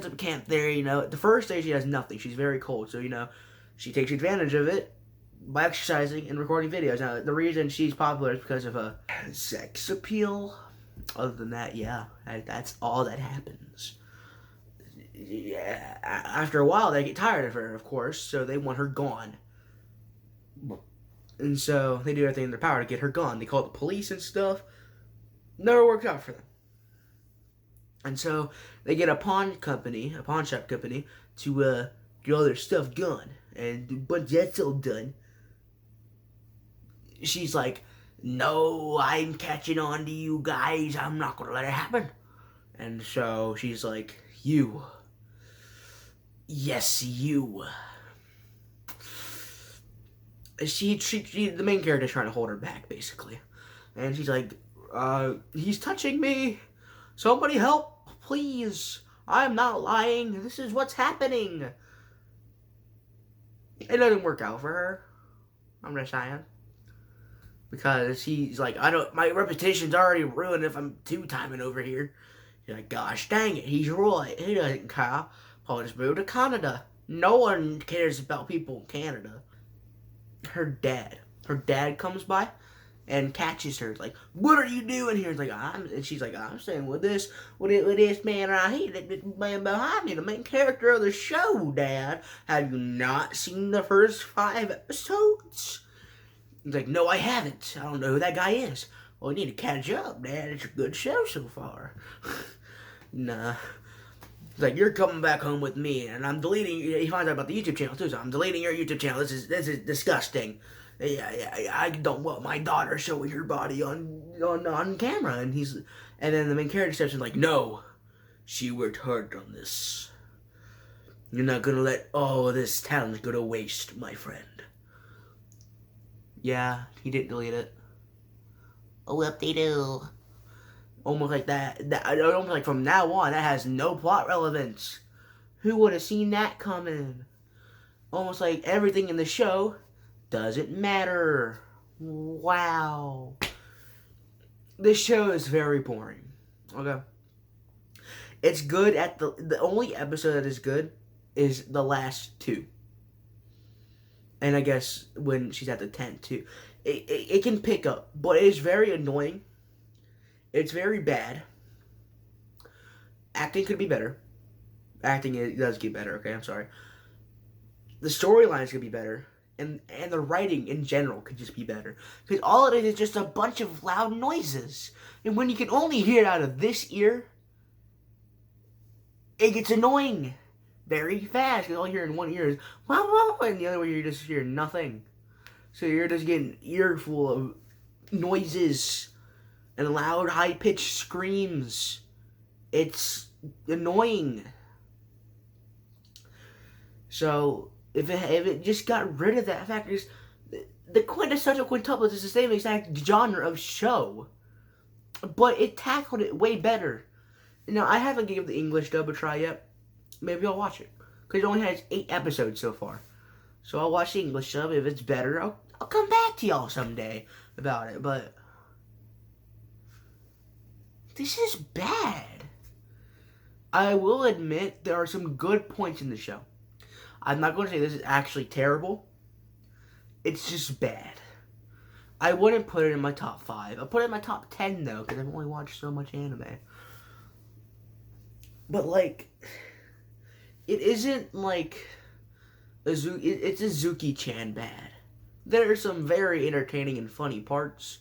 up a camp there, you know. The first day she has nothing. She's very cold, so, you know, she takes advantage of it by exercising and recording videos. Now, the reason she's popular is because of a sex appeal. Other than that, yeah, that's all that happens. Yeah, after a while, they get tired of her, of course, so they want her gone. And so they do everything in their power to get her gone. They call the police and stuff. Never works out for them. And so they get a pawn shop company, to get all their stuff gone. And once that's all done, she's like, no, I'm catching on to you guys. I'm not going to let it happen. And so she's like, you. Yes, you. She the main character's trying to hold her back, basically. And she's like, he's touching me. Somebody help, please. I'm not lying. This is what's happening. It doesn't work out for her. I'm just saying. Because he's like, my reputation's already ruined if I'm two-timing over here. You're like, gosh dang it, he's right. He doesn't care. I'll just move to Canada. No one cares about people in Canada. Her dad comes by and catches her. Like, what are you doing here? It's like, and she's like, I'm staying with this man right here, this man behind me, the main character of the show, Dad. Have you not seen the first 5 episodes? He's like, no, I haven't. I don't know who that guy is. Well, you need to catch up, Dad. It's a good show so far. Nah. He's like, you're coming back home with me, and I'm deleting. He finds out about the YouTube channel too, so I'm deleting your YouTube channel. This is disgusting. Yeah, I don't want my daughter showing her body on camera. And then the main character steps in like, no, she worked hard on this. You're not gonna let all of this talent go to waste, my friend. Yeah, he didn't delete it. Oh, whoop-de-doo. Almost like that. Almost like from now on, that has no plot relevance. Who would have seen that coming? Almost like everything in the show doesn't matter. Wow. This show is very boring. Okay. It's good at the only episode that is good is the last 2. And I guess when she's at the tent too. It can pick up, but it is very annoying. It's very bad. Acting could be better. Acting does get better, okay, I'm sorry. The storylines could be better. And the writing in general could just be better. Because all it is just a bunch of loud noises. And when you can only hear it out of this ear, it gets annoying very fast. Because all you hear in one ear is, wow, and the other one you just hear nothing. So you're just getting an earful of noises and loud, high-pitched screams. It's annoying. So if it just got rid of that fact, the quintessential quintuplets is the same exact genre of show, but it tackled it way better. Now, I haven't given the English dub a try yet. Maybe I'll watch it, because it only has 8 episodes so far. So I'll watch the English dub. If it's better, I'll come back to y'all someday about it. But this is bad. I will admit there are some good points in the show. I'm not going to say this is actually terrible. It's just bad. I wouldn't put it in my top 5. I'll put it in my top 10 though, because I've only watched so much anime. But like, it isn't like it's a Zuki-chan bad. There are some very entertaining and funny parts,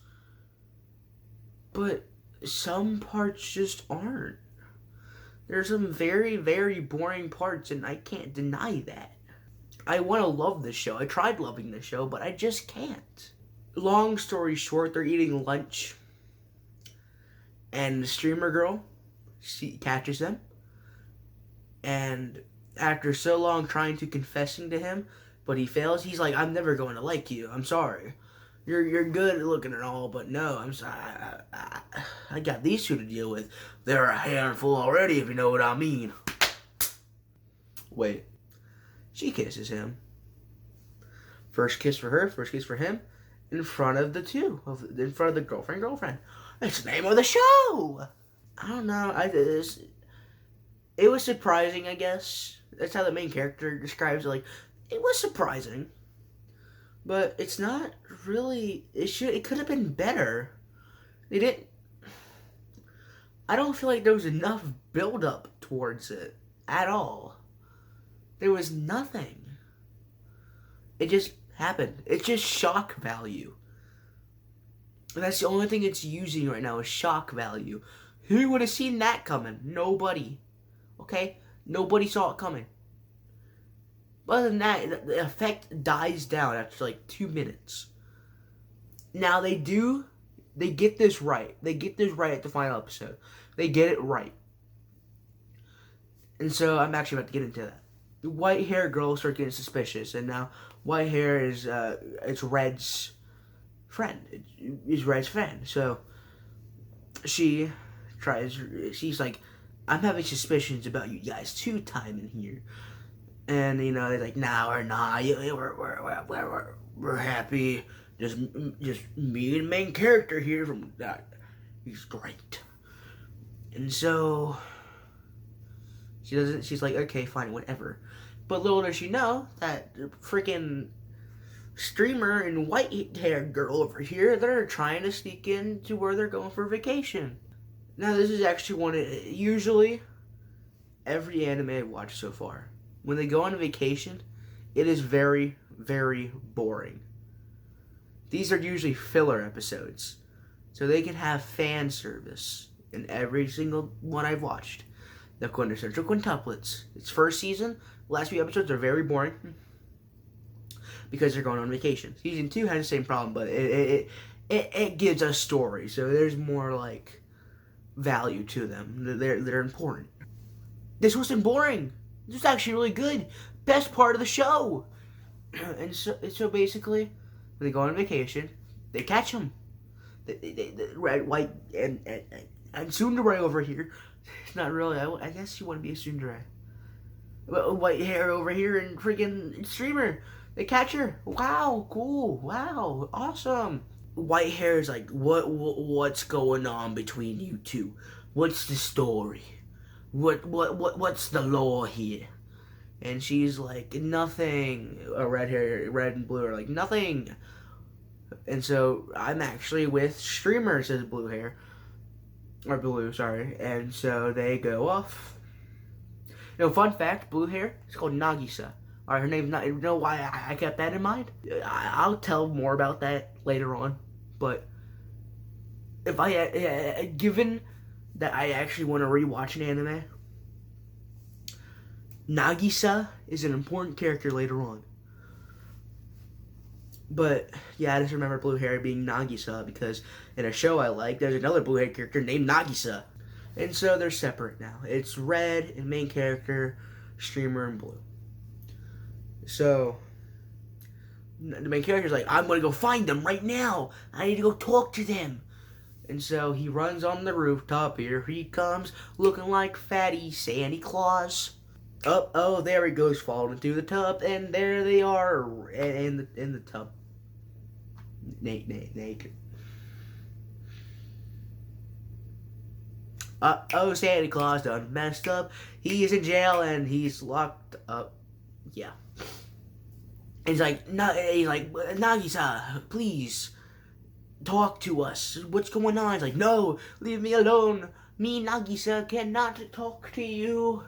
but some parts just aren't. There's some very, very boring parts, and I can't deny that. I want to love this show. I tried loving this show, but I just can't. Long story short, they're eating lunch, and the streamer girl catches them, and after so long trying to confessing to him, but he fails, he's like, I'm never going to like you. I'm sorry. You're good looking and all, but no, I'm sorry. I got these two to deal with. They're a handful already, if you know what I mean. Wait. She kisses him. First kiss for her, first kiss for him, in front of the two, in front of the girlfriend. It's the name of the show. I don't know. It was surprising, I guess. That's how the main character describes it. Like, it was surprising, but it's not really. It could have been better. They didn't. I don't feel like there was enough build up towards it at all. There was nothing. It just happened. It's just shock value. And that's the only thing it's using right now is shock value. Who would have seen that coming? Nobody. Okay? Nobody saw it coming. Other than that, the effect dies down after like 2 minutes. Now they get this right. They get this right at the final episode. They get it right. And so I'm actually about to get into that. The white hair girl starts getting suspicious, and now white hair is it's Red's friend. It's Red's friend. So she's like, I'm having suspicions about you guys too, time in here. And you know, they're like, nah, we're not. We're happy. Just me and main character here from that. He's great. And so she's like, okay, fine, whatever. But little does she know that the freaking streamer and white-haired girl over here, they're trying to sneak into where they're going for vacation. Now, this is actually usually, every anime I've watched so far, when they go on vacation, it is very, very boring. These are usually filler episodes, so they can have fan service in every single one I've watched. The quintessential quintuplets. It's first season. Last few episodes are very boring because they're going on vacation. Season 2 has the same problem, but it gives us story, so there's more like value to them. They're important. This wasn't boring. This was actually really good. Best part of the show. And so basically, when they go on vacation, they catch them. The red, white, and tsundere over here. It's not really. I guess you want to be a tsundere. White hair over here and freaking streamer. They catch her. Wow, cool. Wow, awesome. White hair is like, what's going on between you two? What's the story? What's the lore here? And she's like, nothing. Red and blue are like, nothing. And so I'm actually with streamer, says blue hair. Or blue, sorry. And so they go off. You know, fun fact, blue hair, it's called Nagisa. Alright, her name's not, you know why I kept that in mind? I'll tell more about that later on. But if given that I actually want to rewatch an anime, Nagisa is an important character later on. But yeah, I just remember blue hair being Nagisa because in a show I like, there's another blue hair character named Nagisa. And so they're separate now. It's Red and main character, streamer, and blue. So the main character's like, I'm gonna go find them right now. I need to go talk to them. And so he runs on the rooftop. Here he comes, looking like fatty Santa Claus. Oh, there he goes, falling into the tub, and there they are in the tub, naked. Oh, Santa Claus done messed up. He's in jail and he's locked up. Yeah. He's like, Nagisa, please talk to us. What's going on? He's like, no, leave me alone. Me, Nagisa, cannot talk to you.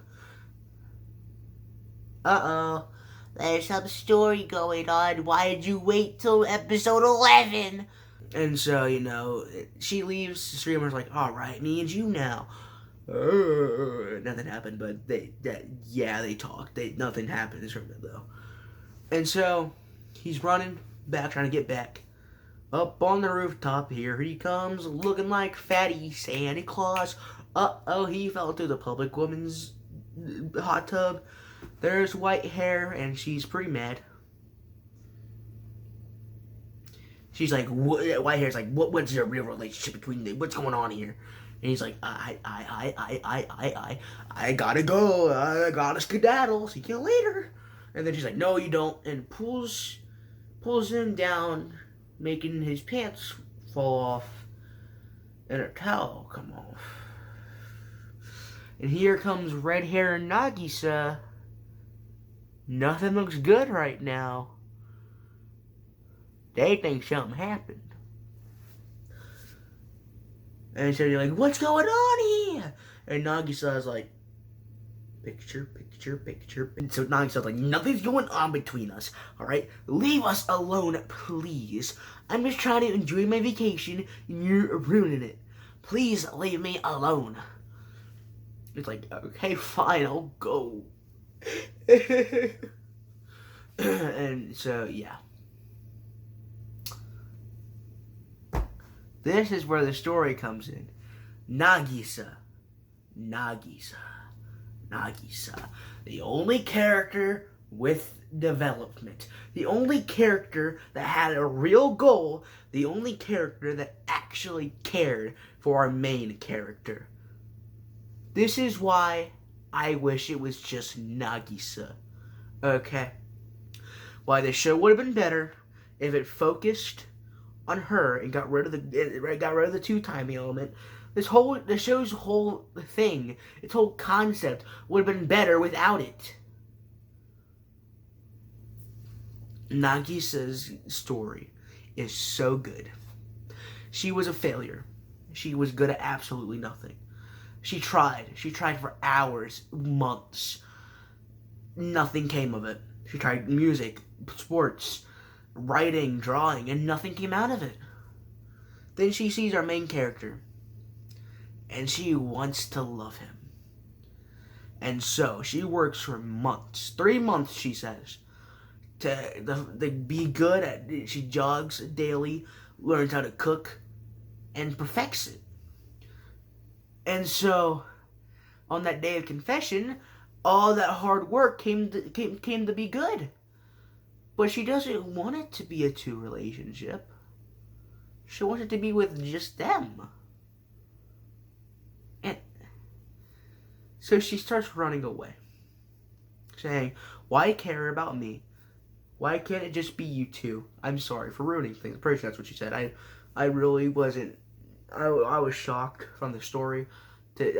Uh-oh. There's some story going on. Why did you wait till episode 11? And so, she leaves. The streamer's like, alright, me and you now. Nothing happened, but they talked. Nothing happened from it, though. And so, he's running back, trying to get back. Up on the rooftop, here he comes, looking like fatty Santa Claus. Uh-oh, he fell into the public woman's hot tub. There's white hair, and she's pretty mad. She's like, white hair's like, what's the real relationship between them? What's going on here? And he's like, I gotta go. I gotta skedaddle. See you later. And then she's like, no, you don't. And pulls him down, making his pants fall off and her towel come off. And here comes red hair Nagisa. Nothing looks good right now. They think something happened. And so you're like, what's going on here? And Nagisa's like, picture. And so Nagisa's like, nothing's going on between us, alright? Leave us alone, please. I'm just trying to enjoy my vacation, and you're ruining it. Please leave me alone. It's like, okay, fine, I'll go. And so, yeah. This is where the story comes in. Nagisa. The only character with development. The only character that had a real goal. The only character that actually cared for our main character. This is why I wish it was just Nagisa. Okay? Why the show would have been better if it focused on her and got rid of the two-timing element. The show's whole thing, its whole concept would have been better without it. Nagisa's story is so good. She was a failure. She was good at absolutely nothing. She tried for hours, months. Nothing came of it. She tried music, sports, writing, drawing, and nothing came out of it. Then she sees our main character, and she wants to love him. And so she works for months, 3 months, she says, to be good at. She jogs daily, learns how to cook, and perfects it. And so, on that day of confession, all that hard work came to be good. But she doesn't want it to be a 2 relationship. She wants it to be with just them. And so she starts running away. Saying, why care about me? Why can't it just be you two? I'm sorry for ruining things. I'm pretty sure that's what she said. I really wasn't. I was shocked from the story.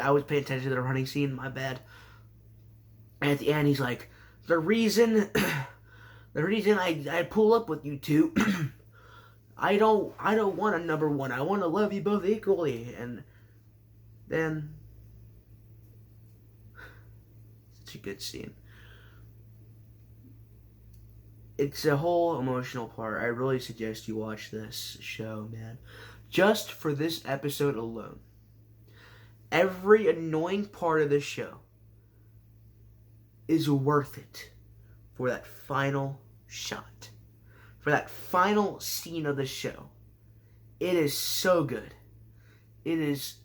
I was paying attention to the running scene. My bad. And at the end, he's like, the reason I pull up with you two, I don't want a number one. I want to love you both equally. And then, such a good scene. It's a whole emotional part. I really suggest you watch this show, man. Just for this episode alone. Every annoying part of the show is worth it for that final shot. For that final scene of the show. It is so good. It is,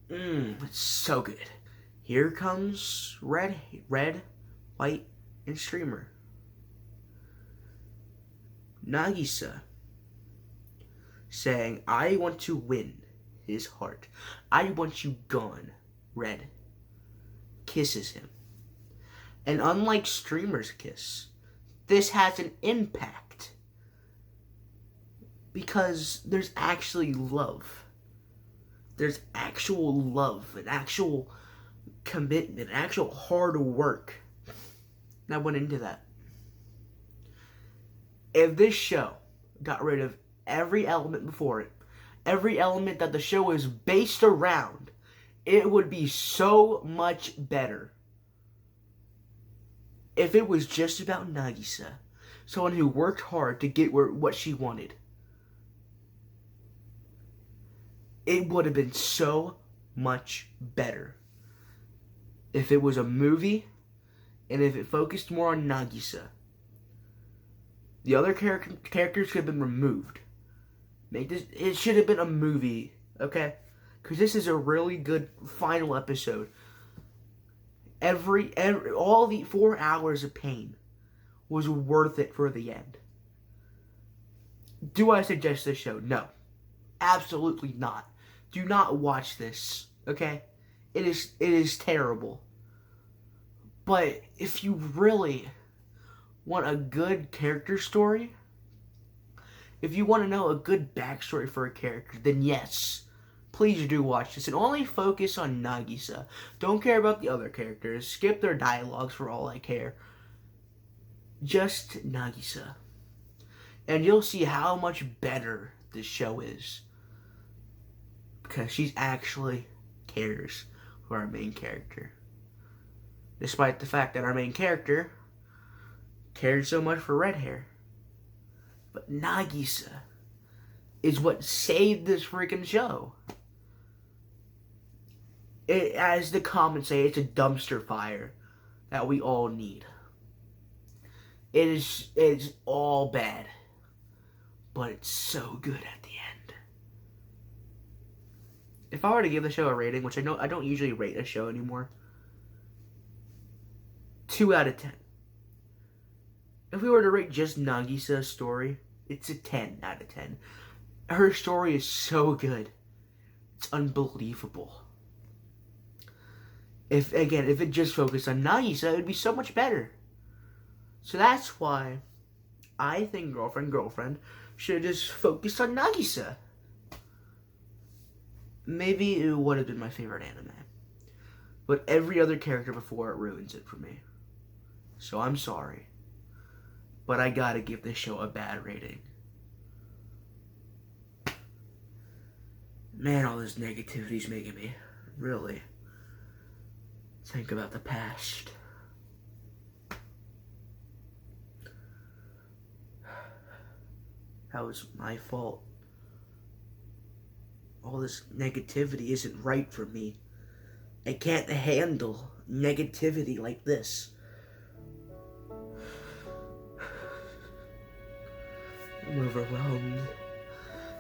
it's so good. Here comes red, white, and streamer. Nagisa saying, I want to win his heart. I want you gone, Red. Kisses him. And unlike Streamer's kiss, this has an impact. Because there's actually love. There's actual love and actual commitment, actual hard work that went into that. If this show got rid of every element before it, every element that the show is based around, it would be so much better. If it was just about Nagisa, someone who worked hard to get what she wanted, it would have been so much better. If it was a movie, and if it focused more on Nagisa, the other characters could have been removed. It should have been a movie, okay? Because this is a really good final episode. All the 4 hours of pain was worth it for the end. Do I suggest this show? No. Absolutely not. Do not watch this, okay? It is terrible. But if you really want a good character story, if you want to know a good backstory for a character, then yes, please do watch this. And only focus on Nagisa. Don't care about the other characters. Skip their dialogues for all I care. Just Nagisa. And you'll see how much better this show is. Because she actually cares for our main character. Despite the fact that our main character cared so much for red hair. But Nagisa is what saved this freaking show. As the comments say, it's a dumpster fire that we all need. It's all bad, but it's so good at the end. If I were to give the show a rating, which I don't usually rate a show anymore, 2 out of 10. If we were to rate just Nagisa's story, it's a 10 out of 10. Her story is so good. It's unbelievable. If it just focused on Nagisa, it would be so much better. So that's why I think Girlfriend should have just focused on Nagisa. Maybe it would have been my favorite anime. But every other character before it ruins it for me. So I'm sorry. But I gotta give this show a bad rating. Man, all this negativity's making me really think about the past. That was my fault. All this negativity isn't right for me. I can't handle negativity like this. I'm overwhelmed.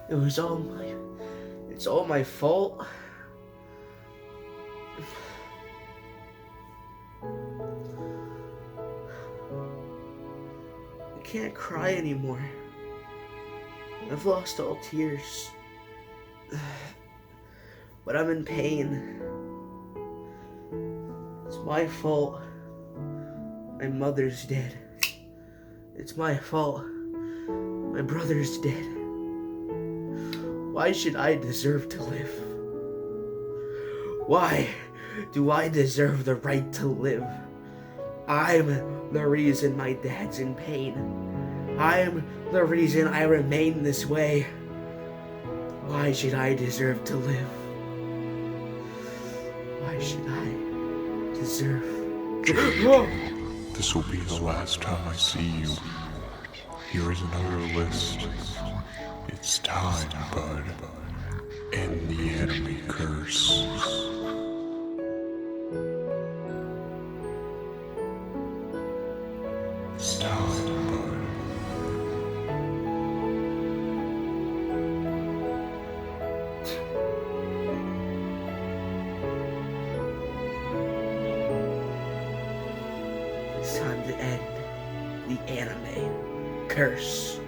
It's all my fault. I can't cry anymore. I've lost all tears. But I'm in pain. It's my fault. My mother's dead. It's my fault. My brother's dead. Why should I deserve to live? Why do I deserve the right to live? I'm the reason my dad's in pain. I'm the reason I remain this way. Why should I deserve to live? Why should I deserve... This will be the last time I see you. Here is another list. It's time, bud. End the Anime Curse. It's time, bud. It's time to end the Anime Curse.